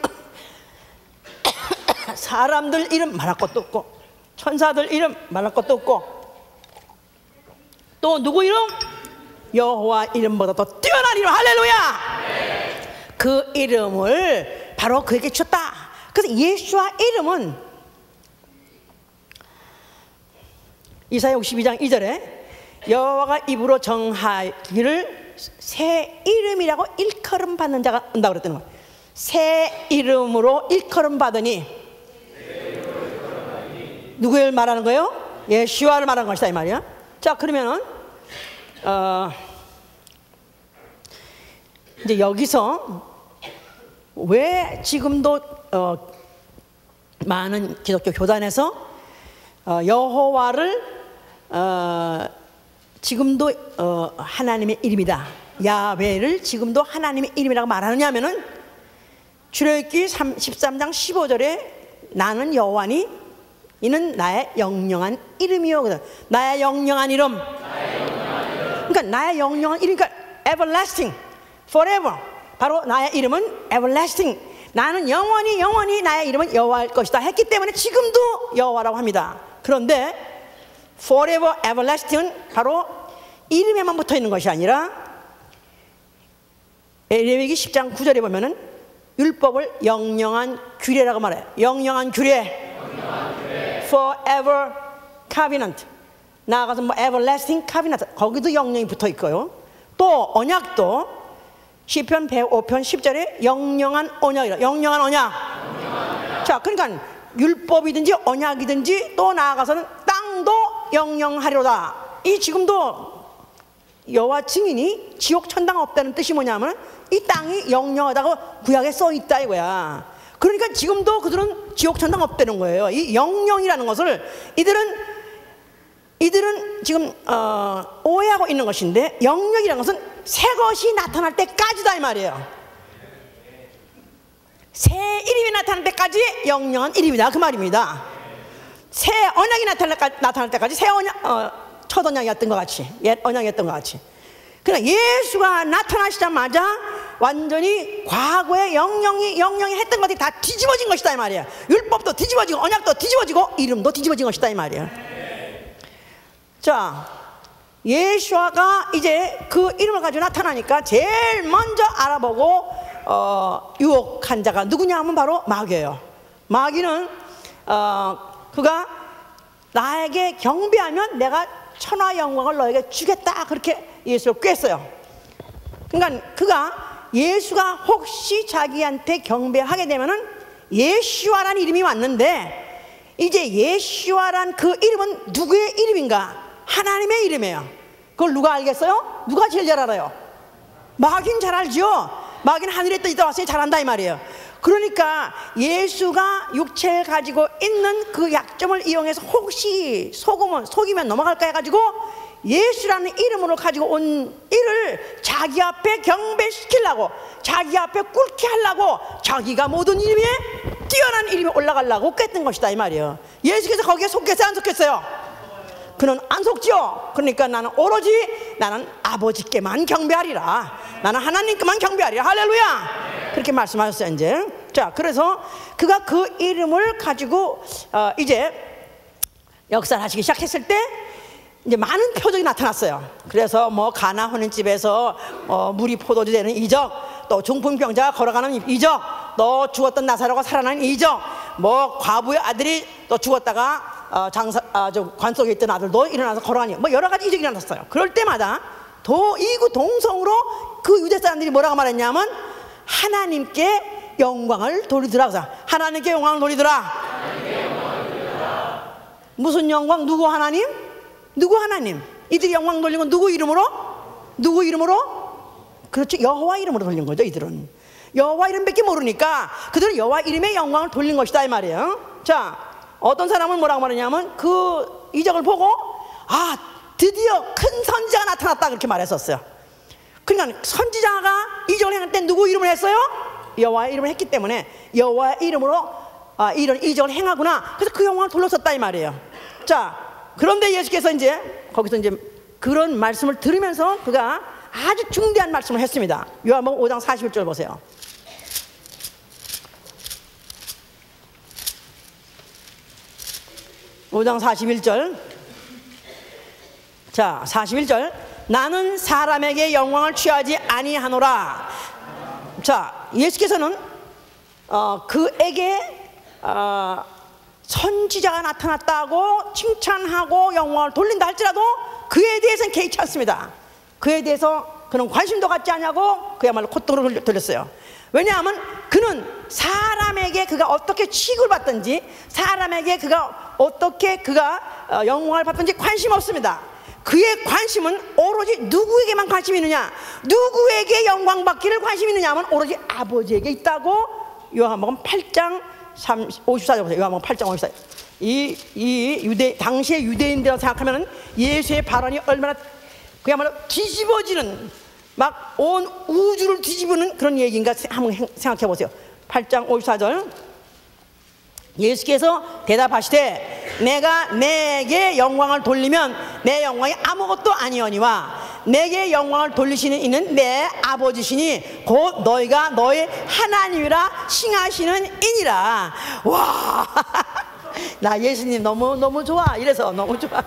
사람들 이름 말할 것도 없고 천사들 이름 말할 것도 없고 또 누구 이름? 여호와 이름보다 더 뛰어난 이름 할렐루야. 그 이름을 바로 그에게 줬다. 그래서 예수와 이름은 이사야 62장 2절에 여호와가 입으로 정하기를 새 이름이라고 일컬음 받는 자가 온다고 그랬다는 거예요. 새 이름으로 일컬음 받으니 누구를 말하는 거예요? 예수와를 말하는 것이다 이 말이야. 자 그러면은 이제 여기서 왜 지금도 많은 기독교 교단에서 여호와를 지금도 하나님의 이름이다. 야훼를 지금도 하나님의 이름이라고 말하느냐 하면은 출애굽기 13장 15절에 나는 여호와니 이는 나의 영영한 이름이요. 나의 영영한 이름. 그러니까 나의 영영한 이름, 그러니까 everlasting, forever. 바로 나의 이름은 everlasting. 나는 영원히 나의 이름은 여호와일 것이다 했기 때문에 지금도 여호와라고 합니다. 그런데 forever, everlasting은 바로 이름에만 붙어 있는 것이 아니라 레위기 10장 9절에 보면은 율법을 영영한 규례라고 말해요. 영영한 규례. Forever covenant. 나아가서 뭐 everlasting covenant. 거기도 영영이 붙어 있고요. 또 언약도 시편 105편 10절에 영영한 언약이라. 영영한 언약. 자, 그러니까 율법이든지 언약이든지 또 나아가서는 땅도 영영하리로다. 이 지금도 여호와 증인이 지옥 천당 없다는 뜻이 뭐냐면 이 땅이 영영하다고 구약에 써 있다 이거야. 그러니까 지금도 그들은 지옥 천당 없다는 거예요. 이 영영이라는 것을 이들은 지금 오해하고 있는 것인데, 영영이라는 것은 새 것이 나타날 때까지다 이 말이에요. 새 이름이 나타날 때까지 영영한 이름이다 그 말입니다. 새 언약이 나타날 때까지 새 언약, 첫 언약이었던 것 같이, 옛 언약이었던 것 같이. 그러나 예수가 나타나시자마자 완전히 과거에 영영이 했던 것들이 다 뒤집어진 것이다 이 말이야. 율법도 뒤집어지고 언약도 뒤집어지고 이름도 뒤집어진 것이다 이 말이야. 자, 예수가 이제 그 이름을 가지고 나타나니까 제일 먼저 알아보고 유혹한 자가 누구냐 하면 바로 마귀예요. 마귀는 그가 나에게 경배하면 내가 천하 영광을 너에게 주겠다 그렇게 예수를 꾀했어요. 그러니까 그가 예수가 혹시 자기한테 경배하게 되면은 예수와라는 이름이 왔는데, 이제 예수와란 그 이름은 누구의 이름인가? 하나님의 이름이에요. 그걸 누가 알겠어요? 누가 제일 잘 알아요? 마귀는 잘 알죠. 마귀는 하늘에 떠 있다 왔으니 잘한다 이 말이에요. 그러니까 예수가 육체를 가지고 있는 그 약점을 이용해서 혹시 속이면 넘어갈까 해가지고 예수라는 이름으로 가지고 온 이를 자기 앞에 경배시키려고, 자기 앞에 꿇게 하려고, 자기가 모든 이름에 뛰어난 이름에 올라가려고 깼던 것이다 이 말이에요. 예수께서 거기에 속겠어요 안 속겠어요? 그는 안 속죠. 그러니까 나는 오로지 나는 아버지께만 경배하리라, 나는 하나님께만 경배하리라. 할렐루야. 그렇게 말씀하셨어요 이제. 자, 그래서 그가 그 이름을 가지고 이제 역사를 하시기 시작했을 때 이제 많은 표적이 나타났어요. 그래서 뭐 가나 혼인집에서 물이 포도주 되는 이적, 또 중풍병자가 걸어가는 이적, 또 죽었던 나사로가 살아나는 이적, 뭐 과부의 아들이 또 죽었다가 관 속에 있던 아들도 일어나서 걸어가니, 뭐 여러 가지 이적이 일어났어요. 그럴 때마다 이구동성으로 그 유대 사람들이 뭐라고 말했냐면 하나님께 영광을 돌리더라. 그래서 하나님께 영광을 돌리더라. 무슨 영광? 누구 하나님? 누구 하나님? 이들이 영광 돌린 건 누구 이름으로? 누구 이름으로? 그렇죠, 여호와 이름으로 돌린 거죠. 이들은 여호와 이름밖에 모르니까 그들은 여호와 이름의 영광을 돌린 것이다 이 말이에요. 자, 어떤 사람은 뭐라고 말하냐면 그 이적을 보고 드디어 큰 선지자가 나타났다 그렇게 말했었어요. 그러니까 선지자가 이적을 행할 때 누구 이름을 했어요? 여호와의 이름을 했기 때문에 여호와의 이름으로 이런 이적을 행하구나. 그래서 그 영광을 돌렸었다 이 말이에요. 자, 그런데 예수께서 이제 거기서 이제 그런 말씀을 들으면서 그가 아주 중대한 말씀을 했습니다. 요한복음 5장 41절 보세요. (5장 41절) 자, 41절. 나는 사람에게 영광을 취하지 아니하노라. 자, 예수께서는 그에게 선지자가 나타났다고 칭찬하고 영광을 돌린다 할지라도 그에 대해서는 개의치 않습니다. 그에 대해서 그는 관심도 갖지 않냐고 그야말로 콧등으로 돌렸어요. 왜냐하면 그는 사람에게 그가 어떻게 취급을 받든지, 사람에게 그가 어떻게 영광을 받든지 관심 없습니다. 그의 관심은 오로지 누구에게만 관심이 있느냐, 누구에게 영광 받기를 관심이 있느냐 하면 오로지 아버지에게 있다고 요한복음 8장 54절 보세요. 요한복음 8장 54절. 당시의 유대인들이라고 생각하면 예수의 발언이 얼마나 그야말로 뒤집어지는, 막 온 우주를 뒤집는 그런 얘기인가 한번 생각해 보세요. 8장 54절. 예수께서 대답하시되 내가 내게 영광을 돌리면 내 영광이 아무것도 아니오니와 내게 영광을 돌리시는 이는 내 아버지시니 곧 너희가 너희 하나님이라 칭하시는 이니라. 와, 나 예수님 너무 좋아. 이래서 너무 좋아.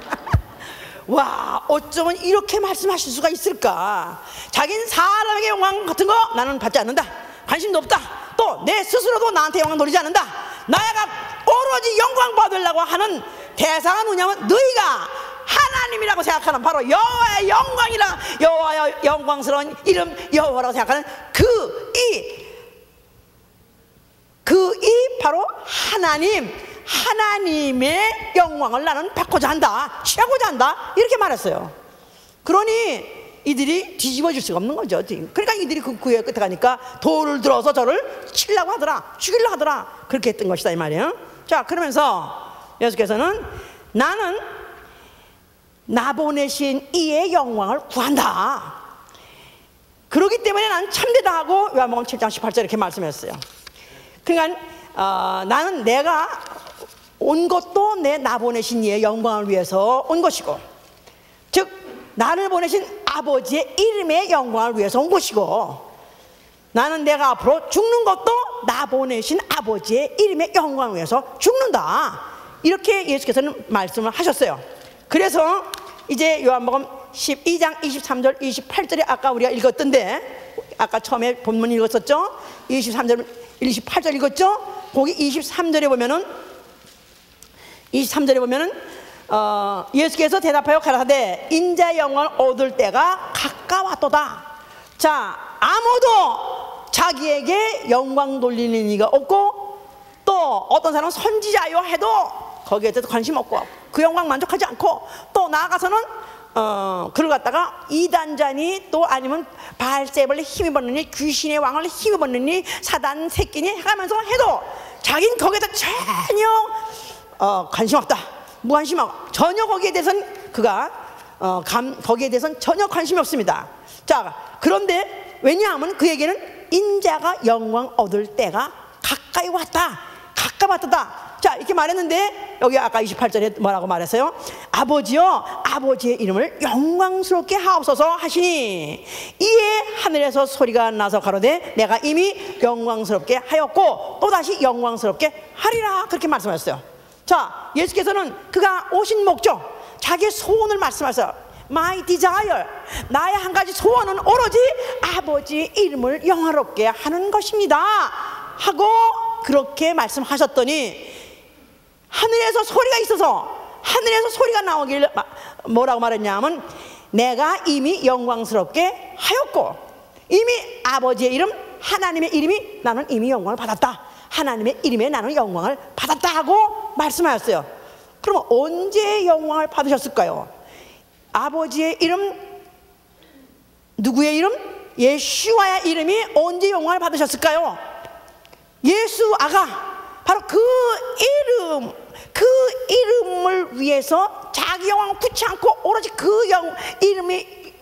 와, 어쩌면 이렇게 말씀하실 수가 있을까? 자기는 사람에게 영광 같은 거 나는 받지 않는다, 관심도 없다, 또 내 스스로도 나한테 영광 돌리지 않는다, 나야가 오로지 영광 받으려고 하는 대상은 누구냐면 너희가 하나님이라고 생각하는 바로 여호와의 영광이라, 여호와의 영광스러운 이름 여호와라고 생각하는 그 이 바로 하나님의 영광을 나는 받고자 한다, 취하고자 한다, 이렇게 말했어요. 그러니 이들이 뒤집어질 수가 없는 거죠. 그러니까 이들이 그 구의 끝에 가니까 돌을 들어서 저를 치려고 하더라, 죽이려고 하더라, 그렇게 했던 것이다 이 말이에요. 자, 그러면서 예수께서는 나는 나 보내신 이의 영광을 구한다, 그러기 때문에 나는 참되다 하고 요한복음 7장 18절 이렇게 말씀했어요. 그러니까 나는 내가 온 것도 나 보내신 이의 영광을 위해서 온 것이고, 즉 나를 보내신 아버지의 이름의 영광을 위해서 온 것이고, 나는 내가 앞으로 죽는 것도 나 보내신 아버지의 이름의 영광을 위해서 죽는다, 이렇게 예수께서는 말씀을 하셨어요. 그래서 이제 요한복음 12장 23절 28절에 아까 우리가 읽었던데, 아까 처음에 본문 읽었었죠. 23절 28절 읽었죠. 거기 23절에 보면은 예수께서 대답하여 가라사대 인자의 영광을 얻을 때가 가까웠도다. 자, 아무도 자기에게 영광 돌리는 이가 없고, 또 어떤 사람은 선지자요 해도 거기에 대해서 관심 없고 그 영광 만족하지 않고, 또 나아가서는 그걸 갖다가 이단자니 또 아니면 바알세불에 힘입었느니 귀신의 왕을 힘입었느니 사단 새끼니 해가면서 해도 자기는 거기에다 전혀 관심 없다, 무관심하고 전혀 거기에 대해서는 거기에 대해서는 전혀 관심이 없습니다. 자, 그런데 왜냐하면 그에게는 인자가 영광 얻을 때가 가까이 왔다, 가까웠다. 자, 이렇게 말했는데 여기 아까 28절에 뭐라고 말했어요? 아버지여, 아버지의 이름을 영광스럽게 하옵소서 하시니 이에 하늘에서 소리가 나서 가로되 내가 이미 영광스럽게 하였고 또다시 영광스럽게 하리라, 그렇게 말씀하셨어요. 자, 예수께서는 그가 오신 목적, 자기의 소원을 말씀하셨어요. My desire, 나의 한 가지 소원은 오로지 아버지의 이름을 영화롭게 하는 것입니다 하고 그렇게 말씀하셨더니, 하늘에서 소리가 있어서, 하늘에서 소리가 나오길 뭐라고 말했냐면 내가 이미 영광스럽게 하였고, 이미 아버지의 이름, 하나님의 이름이 나는 이미 영광을 받았다, 하나님의 이름에 나는 영광을 받았다 하고 말씀하셨어요. 그러면 언제 영광을 받으셨을까요? 아버지의 이름, 누구의 이름? 예수와의 이름이 언제 영광을 받으셨을까요? 예수 아가, 바로 그 이름을 위해서 자기 영광을 굳지 않고 오로지 그 이름의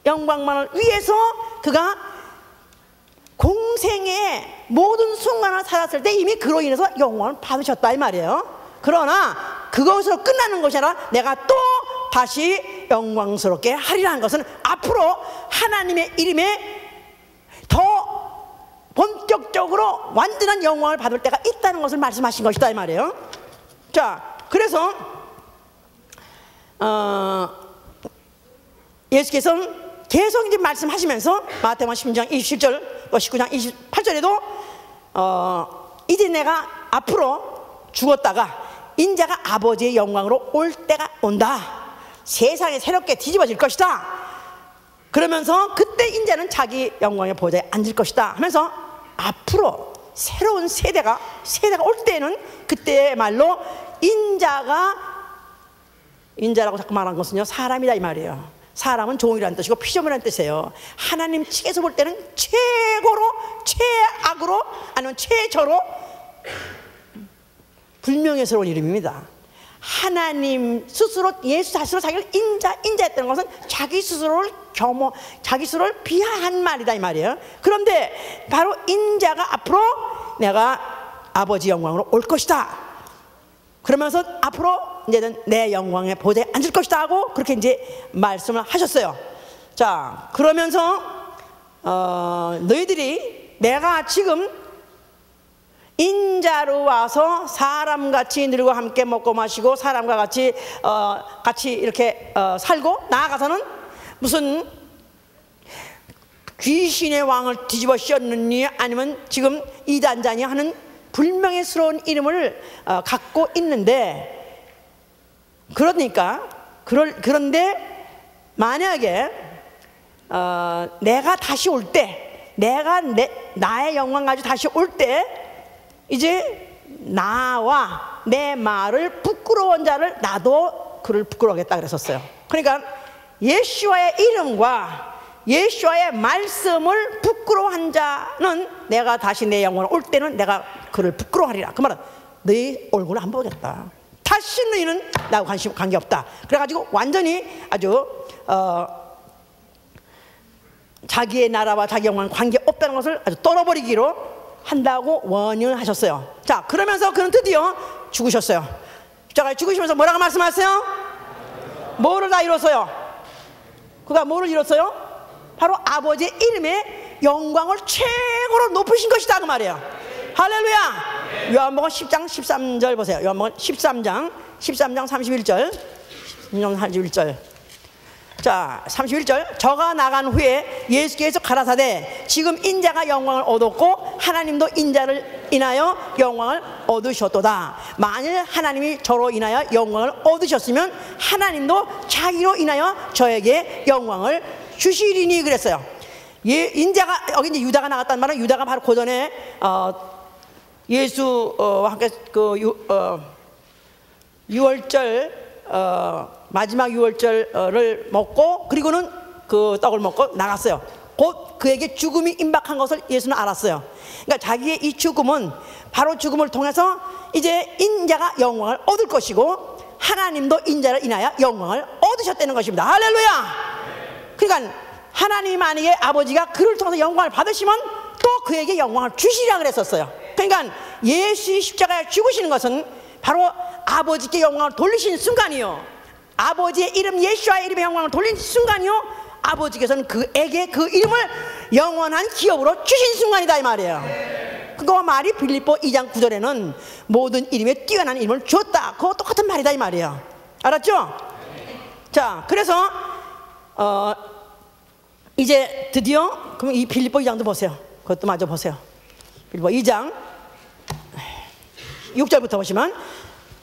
영광만을 위해서 그가 공생의 모든 순간을 살았을 때 이미 그로 인해서 영광을 받으셨다 이 말이에요. 그러나 그것으로 끝나는 것이 아니라 내가 또 다시 영광스럽게 하리라는 것은 앞으로 하나님의 이름에 더 본격적으로 완전한 영광을 받을 때가 있다는 것을 말씀하신 것이다 이 말이에요. 자, 그래서 예수께서는 계속 이제 말씀하시면서 마태복음 16장 27절, 19장 28절에도 이제 내가 앞으로 죽었다가 인자가 아버지의 영광으로 올 때가 온다, 세상이 새롭게 뒤집어질 것이다, 그러면서 그때 인자는 자기 영광의 보좌에 앉을 것이다 하면서 앞으로 새로운 세대가 올 때는 그때말로 인자라고 자꾸 말한 것은요 사람이다 이 말이에요. 사람은 종이라는 뜻이고 피조물이라는 뜻이에요. 하나님 측에서 볼 때는 최고로, 최악으로, 아니면 최저로 불명예스러운 이름입니다. 하나님 스스로, 예수 자신으로 자기를 인자했다는 것은 자기 스스로를 자기 스스로를 비하한 말이다 이 말이에요. 그런데 바로 인자가 앞으로 내가 아버지 영광으로 올 것이다, 그러면서 앞으로 이제는 내 영광의 보좌에 앉을 것이다 하고 그렇게 이제 말씀을 하셨어요. 자, 그러면서 너희들이 내가 지금 인자로 와서 사람같이 누리고 함께 먹고 마시고 사람과 같이 이렇게 살고 나아가서는 무슨 귀신의 왕을 뒤집어 씌웠느니 아니면 지금 이단자니 하는 불명예스러운 이름을 갖고 있는데, 그러니까 그런데 만약에 내가 다시 올 때, 내가 나의 영광 가지고 다시 올 때 이제 나와 내 말을 부끄러운 자를 나도 그를 부끄러워하겠다 그랬었어요. 그러니까 예수와의 이름과 예수와의 말씀을 부끄러워한 자는 내가 다시 내 영광을 올 때는 내가 그를 부끄러워하리라. 그 말은 너희 얼굴을 안 보겠다, 다시 너희는 나하고 관계없다. 그래가지고 완전히 아주 자기의 나라와 자기 영광 관계없다는 것을 아주 떨어버리기로 한다고 원인을 하셨어요. 자, 그러면서 그는 드디어 죽으셨어요. 십자가에 죽으시면서 뭐라고 말씀하세요? 뭐를 다 이뤘어요? 그가 뭐를 이뤘어요? 바로 아버지의 이름의 영광을 최고로 높으신 것이다 그 말이에요. 할렐루야. 요한복음 10장 13절 보세요. 요한복음 13장 31절 31절. 자, 31절. 저가 나간 후에 예수께서 가라사대 지금 인자가 영광을 얻었고 하나님도 인자를 인하여 영광을 얻으셨도다. 만일 하나님이 저로 인하여 영광을 얻으셨으면 하나님도 자기로 인하여 저에게 영광을 주시리니 그랬어요. 인자가, 여기 이제 유다가 나갔단 말은 유다가 바로 그 전에 예수와 함께 그 유월절 마지막 유월절을 먹고 그리고는 그 떡을 먹고 나갔어요. 곧 그에게 죽음이 임박한 것을 예수는 알았어요. 그러니까 자기의 이 죽음은 바로 죽음을 통해서 이제 인자가 영광을 얻을 것이고 하나님도 인자를 인하여 영광을 얻으셨다는 것입니다. 할렐루야. 그러니까 하나님이 만약에 아버지가 그를 통해서 영광을 받으시면 또 그에게 영광을 주시리라 그랬었어요. 그러니까 예수의 십자가에 죽으시는 것은 바로 아버지께 영광을 돌리신 순간이요, 아버지의 이름 예수와의 이름의 영광을 돌린 순간이요, 아버지께서는 그에게 그 이름을 영원한 기업으로 주신 순간이다 이 말이에요. 그 말이 빌립보 2장 9절에는 모든 이름에 뛰어난 이름을 주었다, 그거 똑같은 말이다 이 말이에요. 알았죠? 자, 그래서 이제 드디어 그럼 이 빌립보 2장도 보세요. 그것도 마저 보세요. 빌립보 2장 6절부터 보시면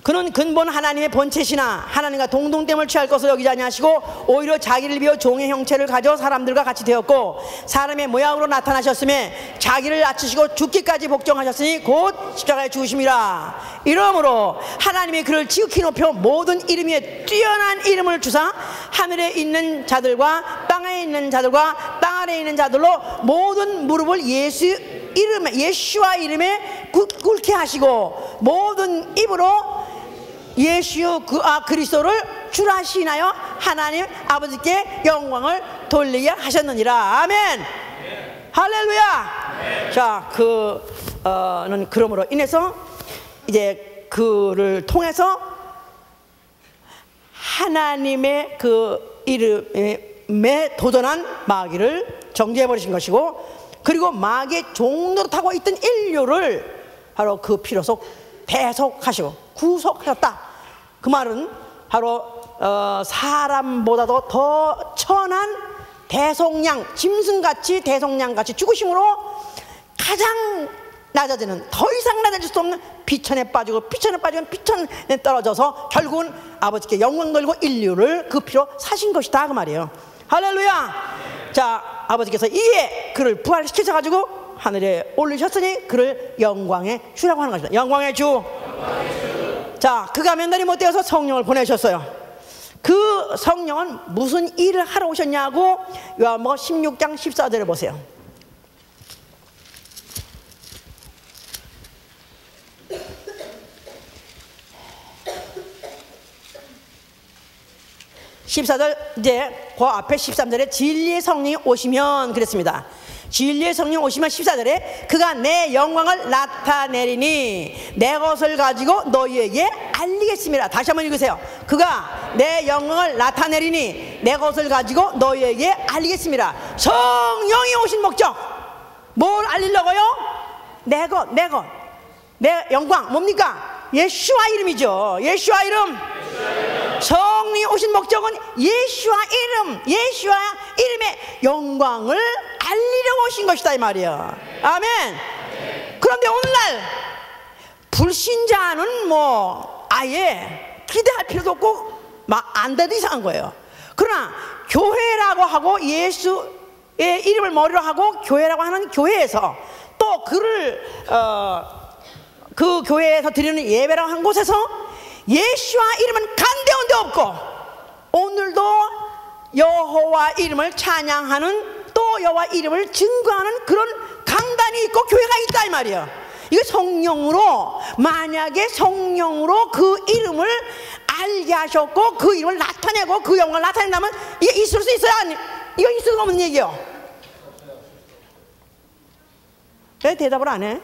그는 근본 하나님의 본체시나 하나님과 동등됨을 취할 것을 여기지 아니하시고 오히려 자기를 비워 종의 형체를 가져 사람들과 같이 되었고 사람의 모양으로 나타나셨음에 자기를 낮추시고 죽기까지 복종하셨으니 곧 십자가에 죽으심이라. 이러므로 하나님이 그를 지극히 높여 모든 이름 위에 뛰어난 이름을 주사 하늘에 있는 자들과 땅에 있는 자들과 땅 아래에 있는 자들로 모든 무릎을 예수와 이름에 꿇게 하시고 모든 입으로 예수 그리스도를 주라 하시나요 하나님 아버지께 영광을 돌리게 하셨느니라. 아멘. 할렐루야. 자, 그는 그러므로 인해서 이제 그를 통해서 하나님의 그 이름에 도전한 마귀를 정죄해 버리신 것이고, 그리고 마귀의 종로로 타고 있던 인류를 바로 그 피로서 대속하시고 구속하셨다. 그 말은 바로 사람보다도 더 천한 대속양, 짐승같이 대속양같이 죽으심으로 가장 낮아지는, 더 이상 낮아질 수 없는 비천에 빠지고 비천에 빠지면 비천에 떨어져서 결국은 아버지께 영광 돌리고 인류를 그 피로 사신 것이다 그 말이에요. 할렐루야. 자, 아버지께서 이에 그를 부활시키셔가지고 하늘에 올리셨으니 그를 영광의 주라고 하는 것입니다. 영광의 주. 자, 그가 몇 날이 못 되어서 성령을 보내셨어요. 그 성령은 무슨 일을 하러 오셨냐고 요한복음 16장 14절을 보세요. 14절 이제 그 앞에 13절에 진리의 성령이 오시면 그랬습니다. 진리의 성령 오시면 14절에 그가 내 영광을 나타내리니 내 것을 가지고 너희에게 알리겠습니다. 다시 한번 읽으세요. 그가 내 영광을 나타내리니 내 것을 가지고 너희에게 알리겠습니다. 성령이 오신 목적, 뭘 알리려고요? 내 것, 내 영광 뭡니까? 예수와 이름이죠. 예수와 이름. 성령이 오신 목적은 예수와 이름, 예수와 이름의 영광을 알리려고 오신 것이다 이 말이에요. 아멘. 그런데 오늘날 불신자는 뭐 아예 기대할 필요도 없고 막 안 돼도 이상한 거예요. 그러나 교회라고 하고 예수의 이름을 머리로 하고 교회라고 하는 교회에서 또 그를 그 교회에서 드리는 예배라고 한 곳에서 예수와 이름은 간대온 데 없고 오늘도 여호와 이름을 찬양하는 또 여호와 이름을 증거하는 그런 강단이 있고 교회가 있다 이 말이에요. 이거 성령으로, 만약에 성령으로 그 이름을 알게 하셨고 그 이름을 나타내고 그 영광을 나타낸다면 이게 있을 수 있어요? 이거 있을 수 없는 얘기예요. 왜 대답을 안 해?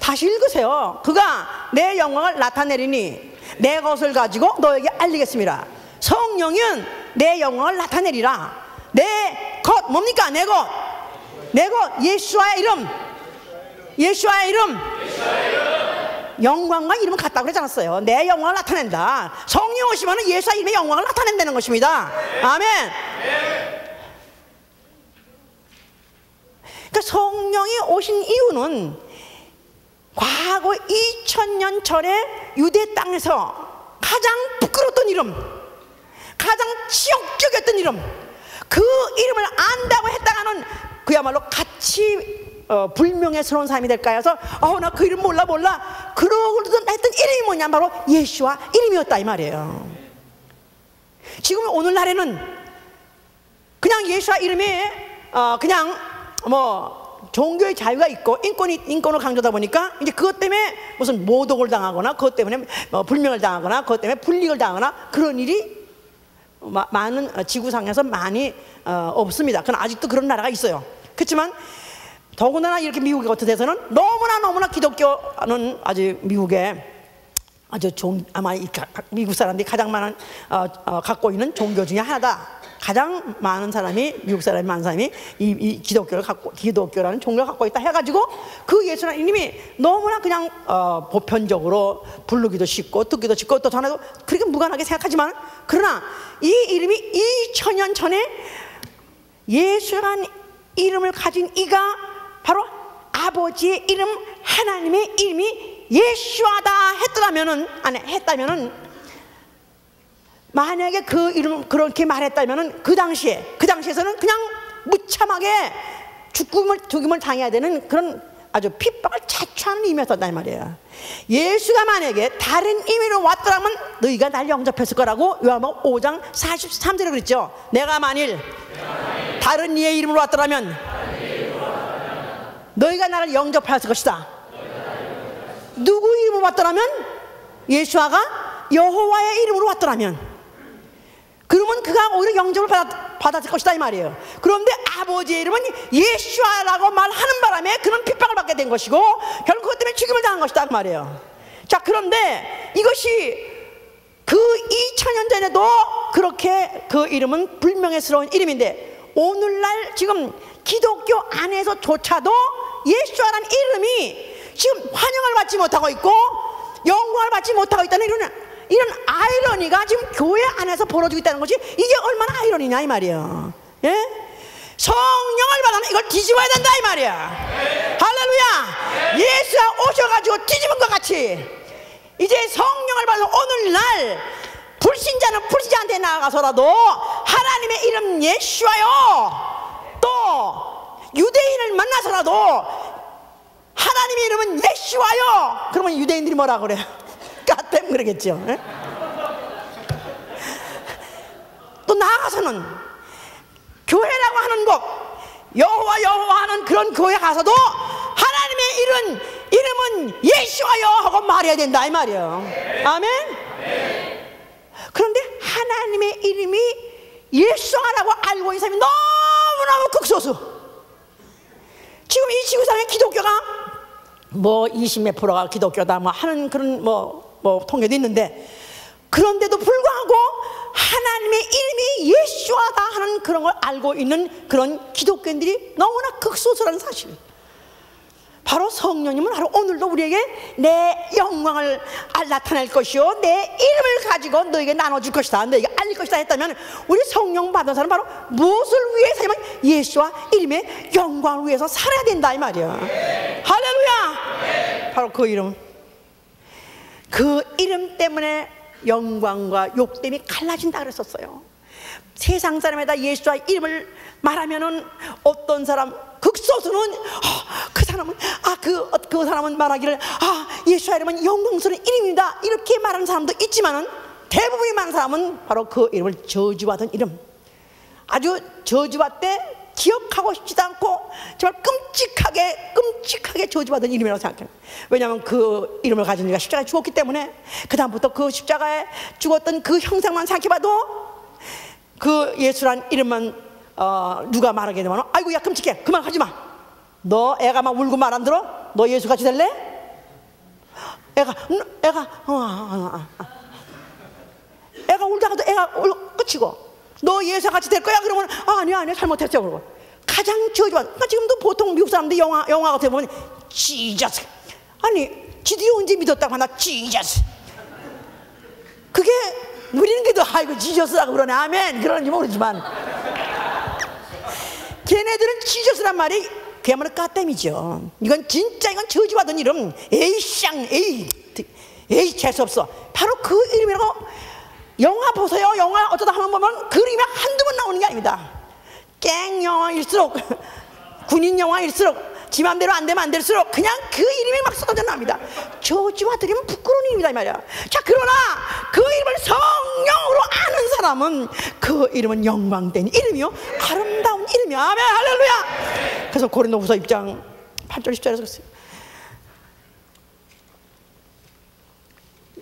다시 읽으세요. 그가 내 영광을 나타내리니 내 것을 가지고 너에게 알리겠습니다. 성령은 내 영광을 나타내리라. 내 것 뭡니까? 내 것, 내 것 예수와의 이름, 예수와의 이름, 영광과 이름은 같다고 그러지 않았어요. 내 영광을 나타낸다. 성령 오시면 예수와 이름의 영광을 나타낸다는 것입니다. 아멘. 그러니까 성령이 오신 이유는 과거 2000년 전에 유대 땅에서 가장 부끄러웠던 이름, 가장 치욕적이었던 이름, 그 이름을 안다고 했다가는 그야말로 같이 불명예스러운 사람이 될까 해서 나 그 이름 몰라 그러고도 했던 이름이 뭐냐, 바로 예수와 이름이었다 이 말이에요. 지금 오늘날에는 그냥 예수와 이름이 그냥 뭐 종교의 자유가 있고 인권을 강조하다 보니까 이제 그것 때문에 무슨 모독을 당하거나 그것 때문에 불명을 당하거나 그것 때문에 불이익을 당하거나 그런 일이 많은 지구상에서 많이 없습니다. 그러나 아직도 그런 나라가 있어요. 그렇지만 더군다나 이렇게 미국 같은 데서는 너무나 기독교는 아주 미국에 아주 아마 미국 사람들이 가장 많은 갖고 있는 종교 중에 하나다. 가장 많은 사람이, 미국 사람이 많은 사람이 이 기독교라는 종교를 갖고 있다 해가지고 그 예수라는 이름이 너무나 그냥 보편적으로 부르기도 쉽고 듣기도 쉽고 또 전에도 그렇게 무관하게 생각하지만, 그러나 이 이름이 2000년 전에 예수라는 이름을 가진 이가 바로 아버지의 이름, 하나님의 이름이 예수하다 했다면은 만약에 그 이름 그렇게 말했다면은 그 당시에서는 그냥 무참하게 죽임을 당해야 되는 그런 아주 핍박을 자초하는 의미였단 말이에요. 예수가 만약에 다른 의미로 왔더라면 너희가 날 영접했을 거라고 요한복음 5장 43절에 그랬죠. 내가 만일 다른 이의 이름으로 왔더라면 너희가 나를 영접했을 것이다. 누구 이름으로 왔더라면? 예수아가 여호와의 이름으로 왔더라면, 그러면 그가 오히려 영접을 받았을 것이다 이 말이에요. 그런데 아버지의 이름은 예수아라고 말하는 바람에 그는 핍박을 받게 된 것이고 결국 그것 때문에 죽임을 당한 것이다 그 말이에요. 자, 그런데 이것이 그 2000년 전에도 그렇게 그 이름은 불명예스러운 이름인데, 오늘날 지금 기독교 안에서조차도 예수아라는 이름이 지금 환영을 받지 못하고 있고 영광을 받지 못하고 있다는 이런 아이러니가 지금 교회 안에서 벌어지고 있다는 것이, 이게 얼마나 아이러니냐 이 말이에요. 예? 성령을 받으면 이걸 뒤집어야 된다 이 말이야. 할렐루야. 예수가 오셔가지고 뒤집은 것 같이 이제 성령을 받으면 오늘날 불신자는 불신자한테 나아가서라도 하나님의 이름 예수와요, 또 유대인을 만나서라도 하나님의 이름은 예수와요, 그러면 유대인들이 뭐라 그래요? 까땜 그러겠죠. 에? 또 나아가서는 교회라고 하는 곳, 여호와 하는 그런 교회 가서도 하나님의 이름은 예수와요 하고 말해야 된다 이 말이에요. 아멘. 그런데 하나님의 이름이 예수라고 알고 있는 사람이 너무너무 극소수. 지금 이 지구상의 기독교가 뭐 20몇 프로가 기독교다 뭐 하는 그런 뭐 통계도 있는데, 그런데도 불구하고 하나님의 이름이 예수하다 하는 그런 걸 알고 있는 그런 기독교인들이 너무나 극소수라는 사실. 바로 성령님은 바로 오늘도 우리에게 내 영광을 나타낼 것이요 내 이름을 가지고 너에게 나눠줄 것이다, 너에게 알릴 것이다 했다면, 우리 성령 받은 사람은 바로 무엇을 위해서 하면 예수와 이름의 영광을 위해서 살아야 된다 이 말이야. 할렐루야. 바로 그 이름, 그 이름 때문에 영광과 욕됨이 갈라진다 그랬었어요. 세상 사람에다 예수와 이름을 말하면은 어떤 사람, 극소수는 그 사람은 그 사람은 말하기를 예수와 이름은 영광스러운 이름입니다 이렇게 말하는 사람도 있지만은, 대부분이 많은 사람은 바로 그 이름을 저주받은 이름, 아주 저주받되 기억하고 싶지도 않고 정말 끔찍하게 저주받은 이름이라고 생각해요. 왜냐하면 그 이름을 가진 이가 십자가에 죽었기 때문에 그 다음부터 그 십자가에 죽었던 그 형상만 생각해봐도 그 예수란 이름만 누가 말하게 되면 아이고 야 끔찍해, 그만 하지마. 너 애가 막 울고 말 안 들어? 너 예수같이 될래? 애가 울다가도 애가 끝이고, 너 예수같이 될 거야? 그러면 아니야 잘못했어. 그러고 가장 저주받아. 그러니까 지금도 보통 미국 사람들 영화 같은 거 보면 지저스, 아니 지들이 언제 믿었다고 하나 지저스. 그게 우리는 그래도 아이고 지저스라고 그러네, 아멘 그러는지 모르지만 걔네들은 지저스란 말이 그야말로 까땜이죠. 이건 저주받은 이름. 에이 재수없어. 바로 그 이름이라고. 영화 보세요. 영화 어쩌다 한번 보면 그 이름이 한두 번 나오는 게 아닙니다. 갱 영화일수록 군인 영화일수록 지 맘대로 안 되면 안 될수록 그냥 그 이름이 막 쏟아져 나옵니다. 저주받으려면 부끄러운 이름이다 이 말이야. 자, 그러나 그 이름을 성령으로 아는 사람은 그 이름은 영광된 이름이요 아름다운 이름이야. 아멘 할렐루야. 그래서 고린도후서 6장 8절 10절에서 그랬어요.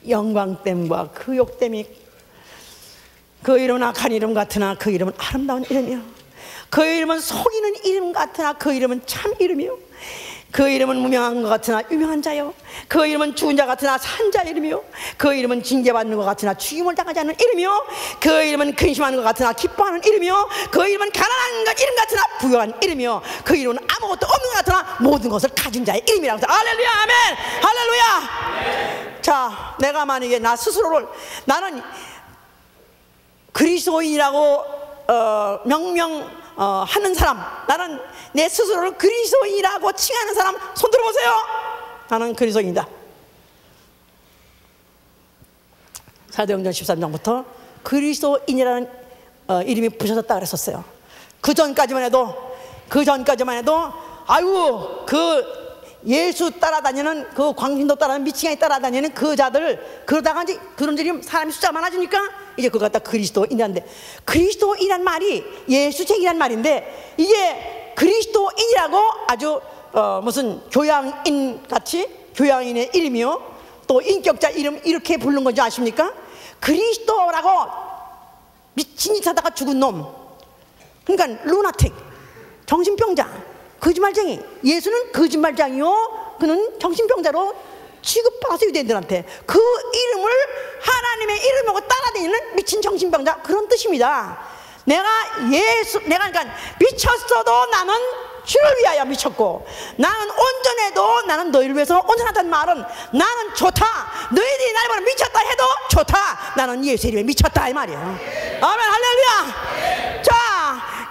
영광됨과 그 욕됨이, 그 이름은 악한 이름 같으나 그 이름은 아름다운 이름이요, 그 이름은 속이는 이름 같으나 그 이름은 참 이름이요, 그 이름은 무명한 것 같으나 유명한 자요, 그 이름은 죽은 자 같으나 산 자 이름이요, 그 이름은 징계받는 것 같으나 죽임을 당하지 않는 이름이요, 그 이름은 근심하는 것 같으나 기뻐하는 이름이요, 그 이름은 가난한 것 이름 같으나 부유한 이름이요, 그 이름은 아무것도 없는 것 같으나 모든 것을 가진 자의 이름이라고 해서 할렐루야 아멘 할렐루야. 자, 내가 만약에 나 스스로를 나는 그리스도인이라고 하는 사람, 나는 내 스스로를 그리스도인이라고 칭하는 사람 손 들어보세요. 나는 그리스도인이다. 사도행전 13장부터 그리스도인이라는 이름이 붙여졌다 그랬었어요. 그 전까지만 해도 아이고 그 예수 따라다니는, 그 광신도 따라다니는, 미치광이 따라다니는 그 자들, 그러다가 이제 그런 사람이 숫자가 많아지니까 이제 그거 갖다 그리스도인이란데, 그리스도인이란 말이 예수쟁이란 말인데, 이게 그리스도인이라고 아주 무슨 교양인 같이, 교양인의 이름이요 또 인격자 이름 이렇게 부르는 건지 아십니까? 그리스도라고 미친 짓 하다가 죽은 놈, 그러니까 루나틱, 정신병자, 거짓말쟁이. 예수는 거짓말쟁이요, 그는 정신병자로 취급받아서 유대인들한테 그 이름을 하나님의 이름으로 따라다니는 미친 정신병자, 그런 뜻입니다. 내가 그러니까 미쳤어도 나는 주를 위하여 미쳤고, 나는 온전해도 나는 너희를 위해서 온전하다는 말은 나는 좋다, 너희들이 나를 보면 미쳤다 해도 좋다, 나는 예수 이름에 미쳤다 이 말이에요. 아멘 할렐루야. 자,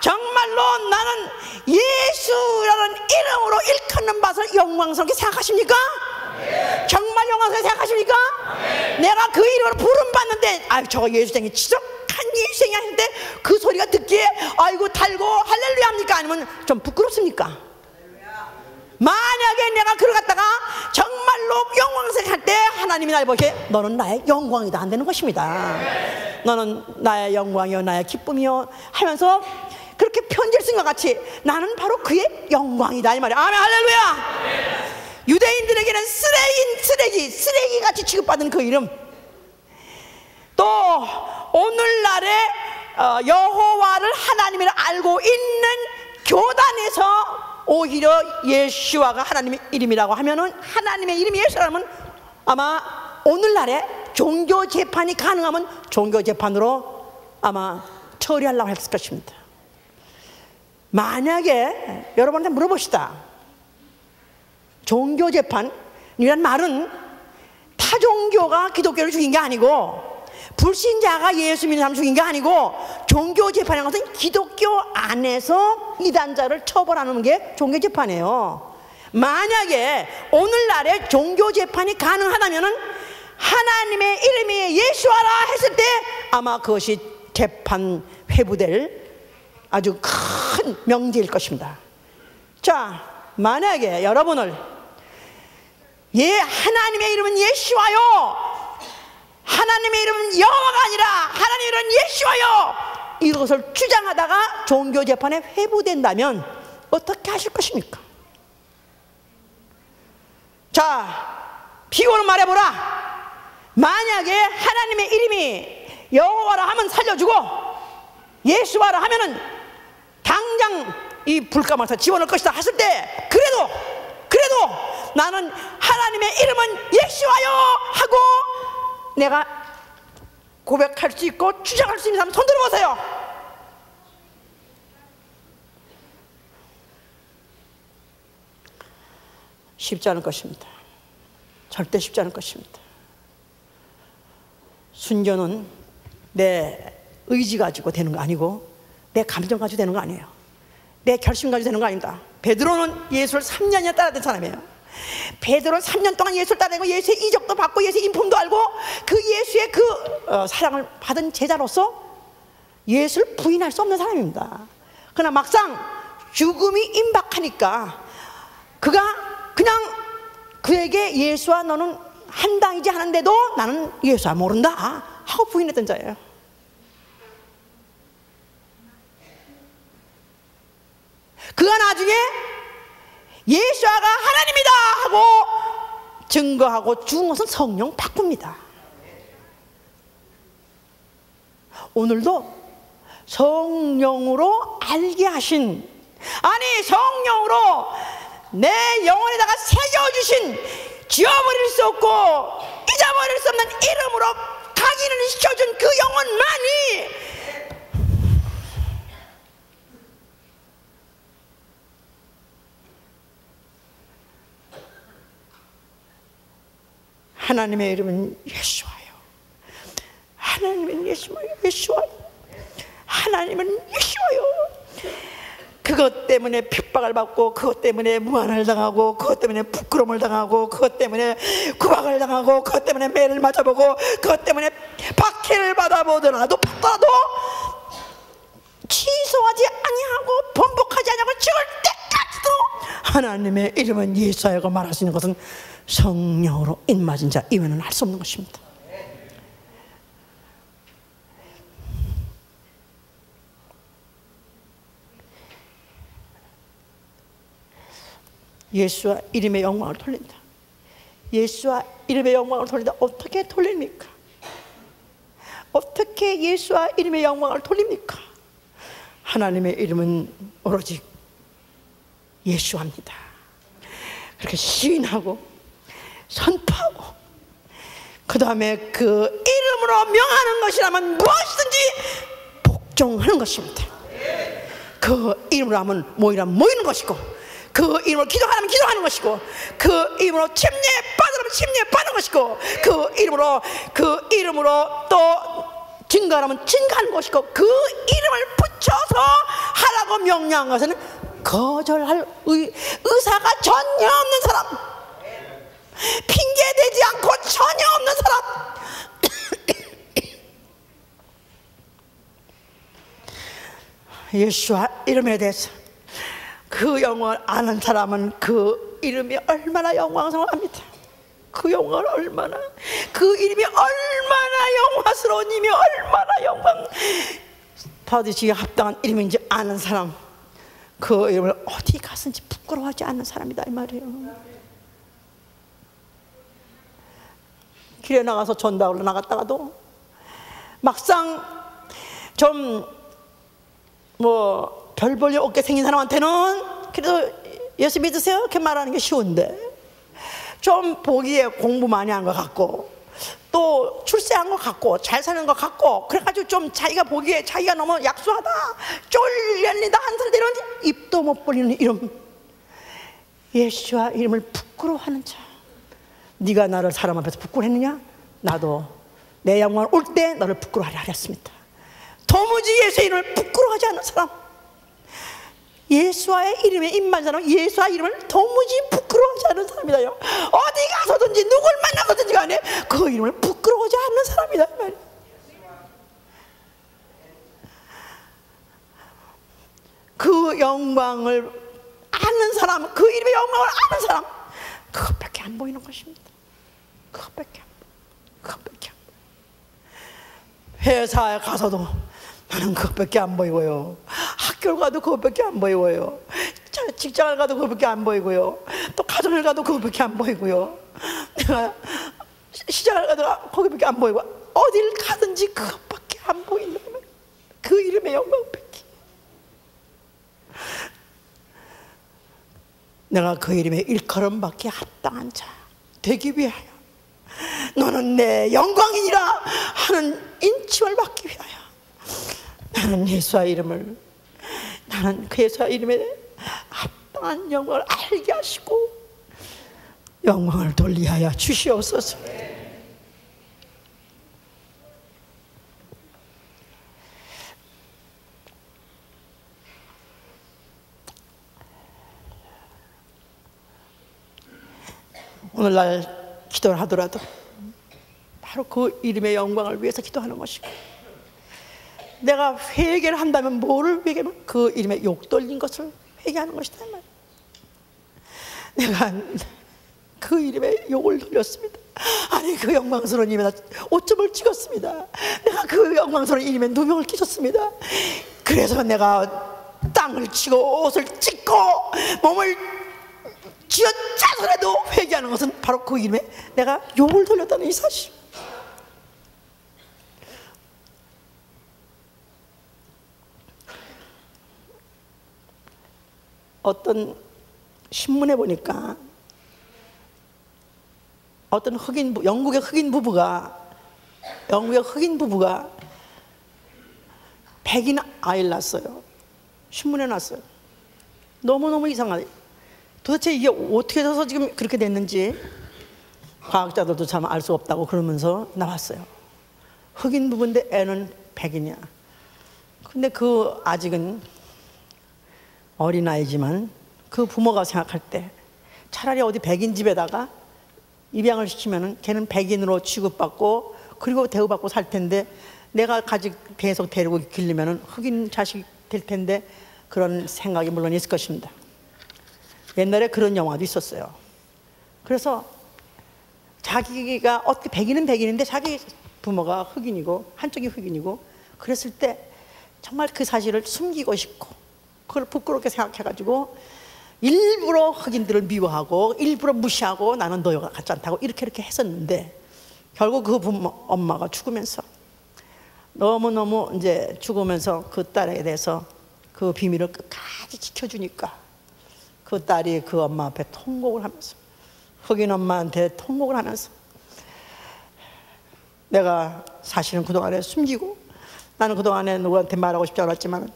정말로 나는 예수라는 이름으로 일컫는 것을 영광스럽게 생각하십니까? 정말 영광스럽게 생각하십니까? 내가 그 이름으로 부름받는데 저거 예수쟁이, 지독한 예수쟁이 하는데 그 소리가 듣기에 아이고 달고 할렐루야 합니까? 아니면 좀 부끄럽습니까? 만약에 내가 그걸 갖다가 정말로 영광스럽게 할 때 하나님이 날 보시기에 너는 나의 영광이다 안 되는 것입니다. 너는 나의 영광이요 나의 기쁨이요 하면서 그렇게 편지를 쓴 것 같이 나는 바로 그의 영광이다 이 말이야. 아멘 할렐루야. 유대인들에게는 쓰레기같이 취급받은 그 이름, 또 오늘날에 여호와를 하나님을 알고 있는 교단에서 오히려 예수와가 하나님의 이름이라고 하면은, 하나님의 이름이 예수라면 아마 오늘날에 종교 재판이 가능하면 종교 재판으로 아마 처리하려고 했을 것입니다. 만약에 여러분한테 물어봅시다. 종교 재판이란 말은 타종교가 기독교를 죽인 게 아니고, 불신자가 예수 믿는 사람 죽인 게 아니고, 종교 재판이라는 것은 기독교 안에서 이단자를 처벌하는 게 종교 재판이에요. 만약에 오늘날에 종교 재판이 가능하다면은 하나님의 이름이 예수하라 했을 때 아마 그것이 재판 회부될 아주 큰 명제일 것입니다. 자, 만약에 여러분을 하나님의 이름은 예수와요, 하나님의 이름은 여호와가 아니라 하나님의 이름은 예수와요, 이것을 주장하다가 종교 재판에 회부된다면 어떻게 하실 것입니까? 자, 비교로 말해보라. 만약에 하나님의 이름이 여호와라 하면 살려주고 예수와라 하면은 당장 이 불감에서 집어넣을 것이다 했을 때, 그래도 나는 하나님의 이름은 예수와요 하고 내가 고백할 수 있고 주장할 수 있는 사람 손 들어보세요. 쉽지 않을 것입니다. 절대 쉽지 않을 것입니다. 순교는 내 의지 가지고 되는 거 아니고 내 감정 가지고 되는 거 아니에요. 내 결심 가지고 되는 거 아닙니다. 베드로는 예수를 3년이나 따라된 사람이에요. 베드로는 3년 동안 예수를 따라다니고 예수의 이적도 받고 예수의 인품도 알고 그 예수의 사랑을 받은 제자로서 예수를 부인할 수 없는 사람입니다. 그러나 막상 죽음이 임박하니까 그에게 예수와 너는 한 당이지 하는데도 나는 예수와 모른다 하고 부인했던 자예요. 그가 나중에 예수와가 하나님이다 하고 증거하고 죽은 것은 성령 바꿉니다. 오늘도 성령으로 알게 하신, 아니 성령으로 내 영혼에다가 새겨주신, 지워버릴 수 없고 잊어버릴 수 없는 이름으로 각인을 시켜준 그 영혼만이 하나님의 이름은 예수와요. 하나님은 예수와요. 하나님은 예수와요. 그것 때문에 핍박을 받고, 그것 때문에 무한을 당하고, 그것 때문에 부끄러움을 당하고, 그것 때문에 구박을 당하고, 그것 때문에 매를 맞아보고, 그것 때문에 박해를 받아보더라도 취소하지 아니하고 번복하지 아니하고 죽을 때까지도 하나님의 이름은 예수하고 말할 수 있는 것은 성령으로 인맞은 자 이외에는 할 수 없는 것입니다. 예수와 이름의 영광을 돌린다. 예수와 이름의 영광을 돌린다. 어떻게 돌립니까? 어떻게 예수와 이름의 영광을 돌립니까? 하나님의 이름은 오로지 예수합니다. 그렇게 시인하고 선포하고 그 다음에 그 이름으로 명하는 것이라면 무엇이든지 복종하는 것입니다. 그 이름으로 하면 모이는 것이고, 그 이름으로 기도하면 기도하는 것이고, 그 이름으로 침례에 빠지면 침례에 빠지는 것이고, 그 이름으로 또 증거하면 증거하는 것이고, 그 이름을 붙여서 하라고 명령한 것은 거절할 의사가 전혀 없는 사람, 핑계대지 않고 전혀 없는 사람, 예수와 이름에 대해서 그 영광을 아는 사람은 그 이름이 얼마나 영광스러워합니다. 그 영광을 얼마나, 그 이름이 얼마나 영화스러운 이름이 얼마나 영광 받으시기에 합당한 이름인지 아는 사람, 그 이름을 어디 가든지 부끄러워하지 않는 사람이다 이 말이에요. 길에 나가서 전도하러 나갔다가도 막상 좀 뭐 별 볼일 없게 생긴 사람한테는 그래도 예수 믿으세요? 이렇게 말하는 게 쉬운데, 좀 보기에 공부 많이 한 것 같고 또 출세한 것 같고 잘 사는 것 같고 그래가지고 좀 자기가 보기에 자기가 너무 약소하다, 쫄려린다 한 사람들은 입도 못 벌리는 이름, 예수와 이름을 부끄러워하는 자. 네가 나를 사람 앞에서 부끄러워했느냐? 나도 내 영광을 올 때 너를 부끄러워하려 하였습니다. 도무지 예수의 이름을 부끄러워하지 않는 사람, 예수와의 이름에 입만 사람, 예수와 이름을 도무지 부끄러워하지 않는 사람이다요. 어디 가서든지 누굴 만나서든지 간에 그 이름을 부끄러워하지 않는 사람이다. 그 영광을 아는 사람, 그 이름의 영광을 아는 사람, 그것밖에 안 보이는 것입니다. 그것밖에 안 보여요. 회사에 가서도 나는 그것밖에 안 보이고요, 학교를 가도 그것밖에 안 보이고요, 직장을 가도 그것밖에 안 보이고요, 또 가정을 가도 그것밖에 안 보이고요, 내가 시장을 가도 거기밖에 안 보이고, 어딜 가든지 그것밖에 안 보이는 거예요. 그 이름의 영광밖에. 내가 그 이름의 일컬음받기에 합당한 자 되기 위하여, 너는 내 영광이니라 하는 인칭을 받기 위하여 나는 예수의 이름을, 나는 그 예수의 이름에 합당한 영광을 알게 하시고 영광을 돌리게 하여 주시옵소서. 오늘날 기도를 하더라도 바로 그 이름의 영광을 위해서 기도하는 것이고, 내가 회개를 한다면 뭐를 회개하면? 그 이름에 욕 돌린 것을 회개하는 것이다. 내가 그 이름에 욕을 돌렸습니다. 아니, 그 영광스러운 이름에 5점을 찍었습니다. 내가 그 영광스러운 이름에 누명을 끼쳤습니다. 그래서 내가 땅을 치고 옷을 찢고 몸을 쥐어짜서라도 회개하는 것은 바로 그 이름에 내가 욕을 돌렸다는 이 사실. 어떤 신문에 보니까 어떤 영국의 흑인 부부가 백인 아이를 낳았어요. 신문에 났어요. 너무너무 이상하게, 도대체 이게 어떻게 해서 지금 그렇게 됐는지 과학자들도 참 알 수 없다고 그러면서 나왔어요. 흑인 부부인데 애는 백인이야. 근데 그 아직은 어린아이지만 그 부모가 생각할 때 차라리 어디 백인 집에다가 입양을 시키면은 걔는 백인으로 취급받고 그리고 대우받고 살 텐데, 내가 계속 데리고 길리면은 흑인 자식 될 텐데, 그런 생각이 물론 있을 것입니다. 옛날에 그런 영화도 있었어요. 그래서 자기가 어떻게 백인은 백인인데 자기 부모가 흑인이고 한쪽이 흑인이고 그랬을 때 정말 그 사실을 숨기고 싶고 그걸 부끄럽게 생각해가지고 일부러 흑인들을 미워하고 일부러 무시하고 나는 너희가 같지 않다고 이렇게 했었는데, 결국 그 엄마가 죽으면서 너무너무 이제 죽으면서 그 딸에 대해서 그 비밀을 끝까지 지켜주니까 그 딸이 그 엄마 앞에 통곡을 하면서, 흑인 엄마한테 통곡을 하면서, 내가 사실은 그동안에 숨기고 나는 그동안에 누구한테 말하고 싶지 않았지만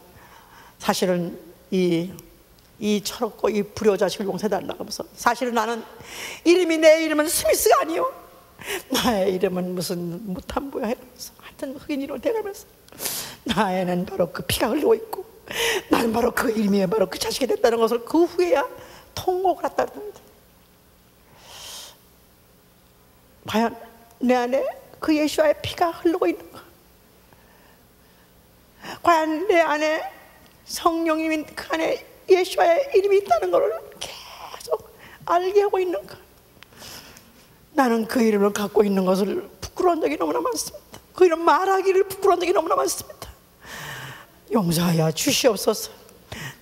사실은 이 철없고 이 불효자식을 용서해달라고 하면서, 사실은 나는 내 이름은 스미스가 아니요, 나의 이름은 무슨 무탐부야 해가면서 하여튼 흑인으로 돼가면서 나에는 바로 그 피가 흘리고 있고 나는 바로 그 이름이 바로 그 자식이 됐다는 것을 그 후에야 통곡을 했다는 겁니다. 과연 내 안에 그 예수와의 피가 흐르고 있는가? 과연 내 안에 성령님이 그 안에 예수와의 이름이 있다는 것을 계속 알게 하고 있는가? 나는 그 이름을 갖고 있는 것을 부끄러운 적이 너무나 많습니다. 그 이름 말하기를 부끄러운 적이 너무나 많습니다. 용서하여 주시옵소서.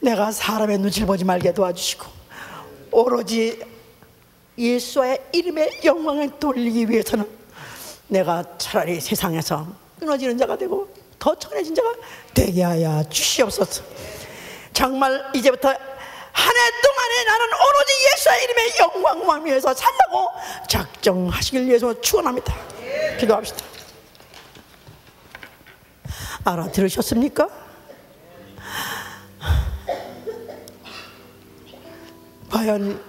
내가 사람의 눈치를 보지 말게 도와주시고 오로지 예수와의 이름의 영광을 돌리기 위해서는 내가 차라리 세상에서 끊어지는 자가 되고 더 천해진 자가 되게 하여 주시옵소서. 정말 이제부터 한 해 동안에 나는 오로지 예수의 이름의 영광만 위해서 살라고 작정하시길 위해서 축원합니다. 기도합시다. 알아들으셨습니까? 과연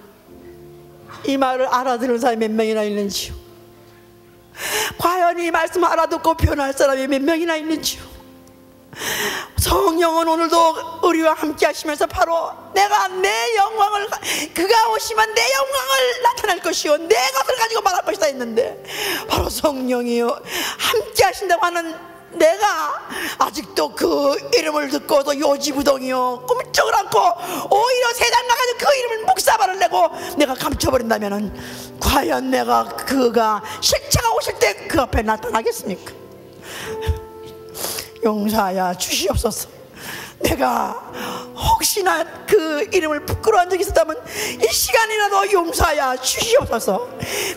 이 말을 알아들은 사람이 몇 명이나 있는지요? 과연 이 말씀 알아듣고 변할 사람이 몇 명이나 있는지요? 성령은 오늘도 우리와 함께 하시면서 바로 내가 내 영광을, 그가 오시면 내 영광을 나타낼 것이요 내 것을 가지고 말할 것이다 했는데, 바로 성령이요 함께 하신다고 하는 내가 아직도 그 이름을 듣고도 요지부동이요 꿈쩍을 않고 오히려 세상 나가서 그 이름을 묵사발을 내고 내가 감춰버린다면 과연 내가 그가 실체가 오실 때 그 앞에 나타나겠습니까? 용서하여 주시옵소서. 내가 혹시나 그 이름을 부끄러운 적이 있었다면 이 시간이라도 용서하여 주시옵소서.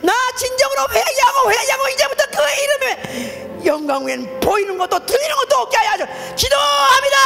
나 진정으로 회개하고 이제부터 그 이름의 영광 외엔 보이는 것도 들리는 것도 없게 하여 기도합니다.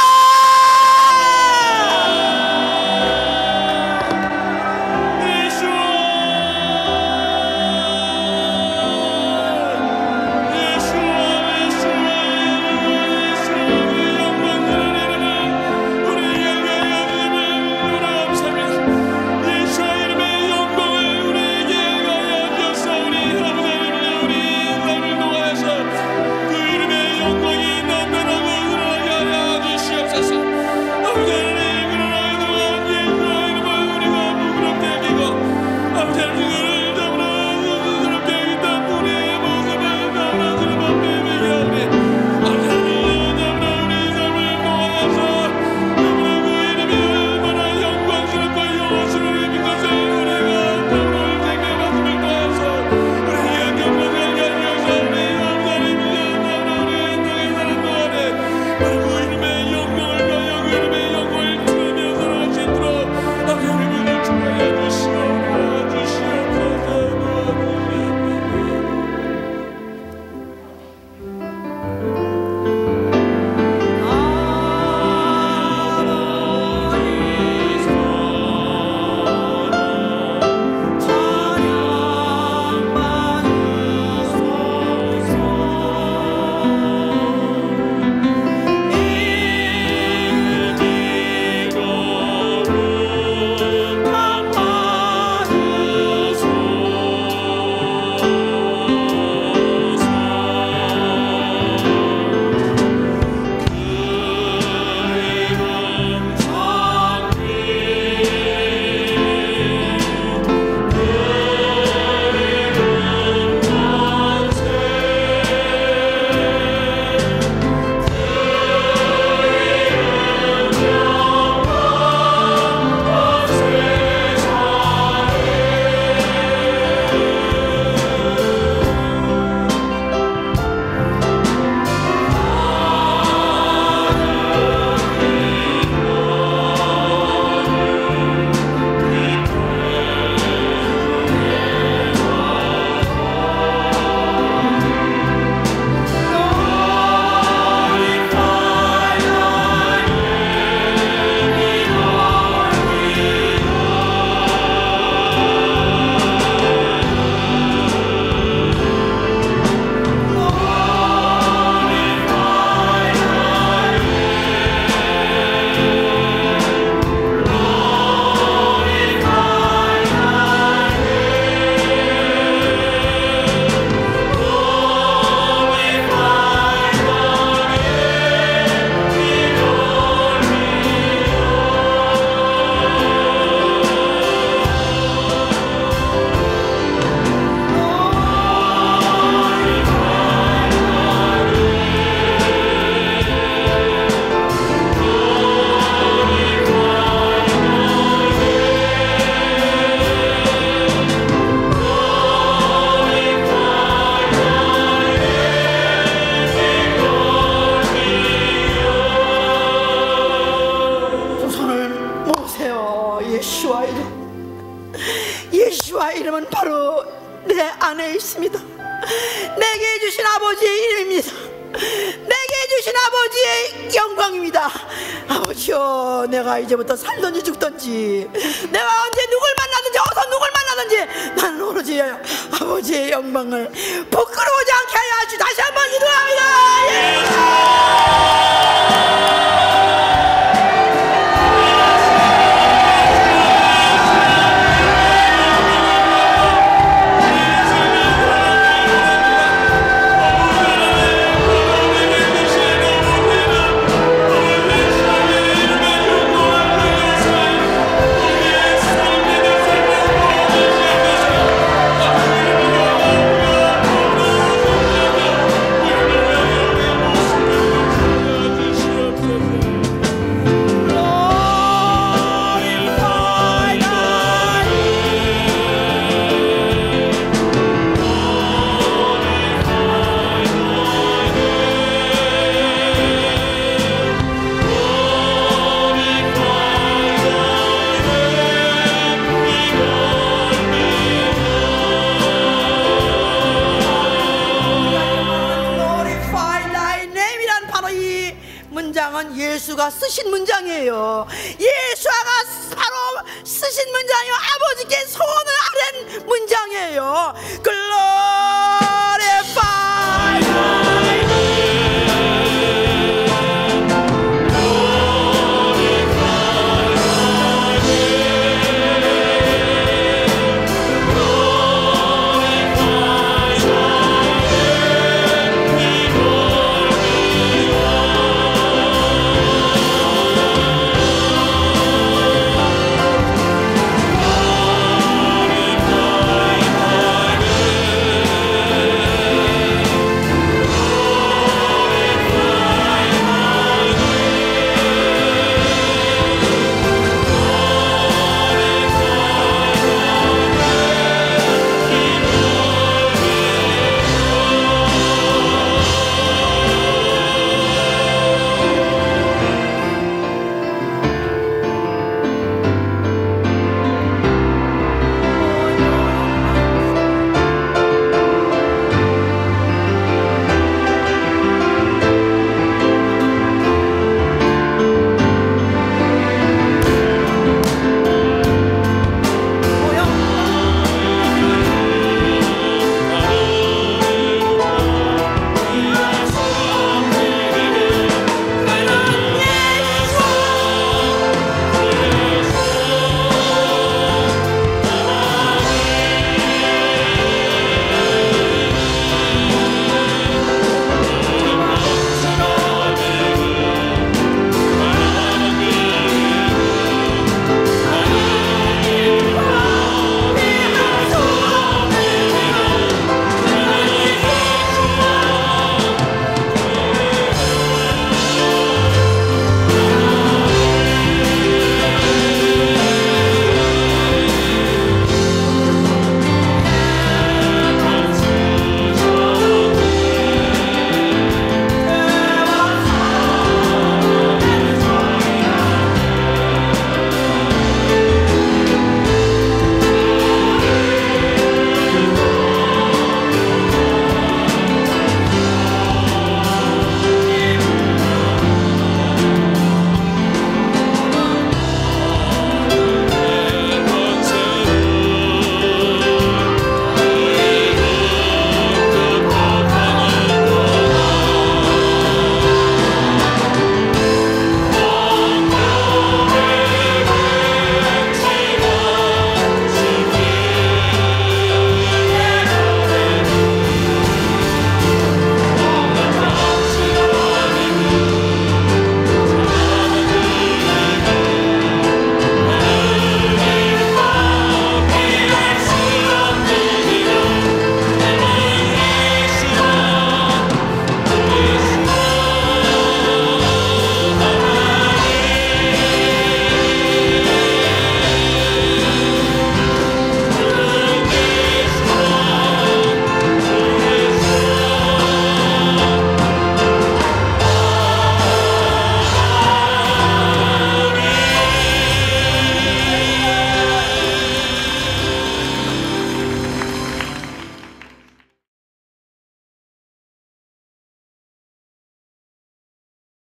예수와 이름은 바로 내 안에 있습니다. 내게 주신 아버지의 이름입니다. 내게 주신 아버지의 영광입니다. 아버지여, 내가 이제부터 살든지 죽든지, 내가 언제 누굴 만나든지 어디서 누굴 만나든지 나는 오로지 아버지의 영광을 부끄러우지 않게 하여 하시. 다시 한번 기도합니다. 예수가 쓰신 문장이에요. 예수가 바로 쓰신 문장이요, 아버지께 소원을 아뢰는 문장이에요. 그걸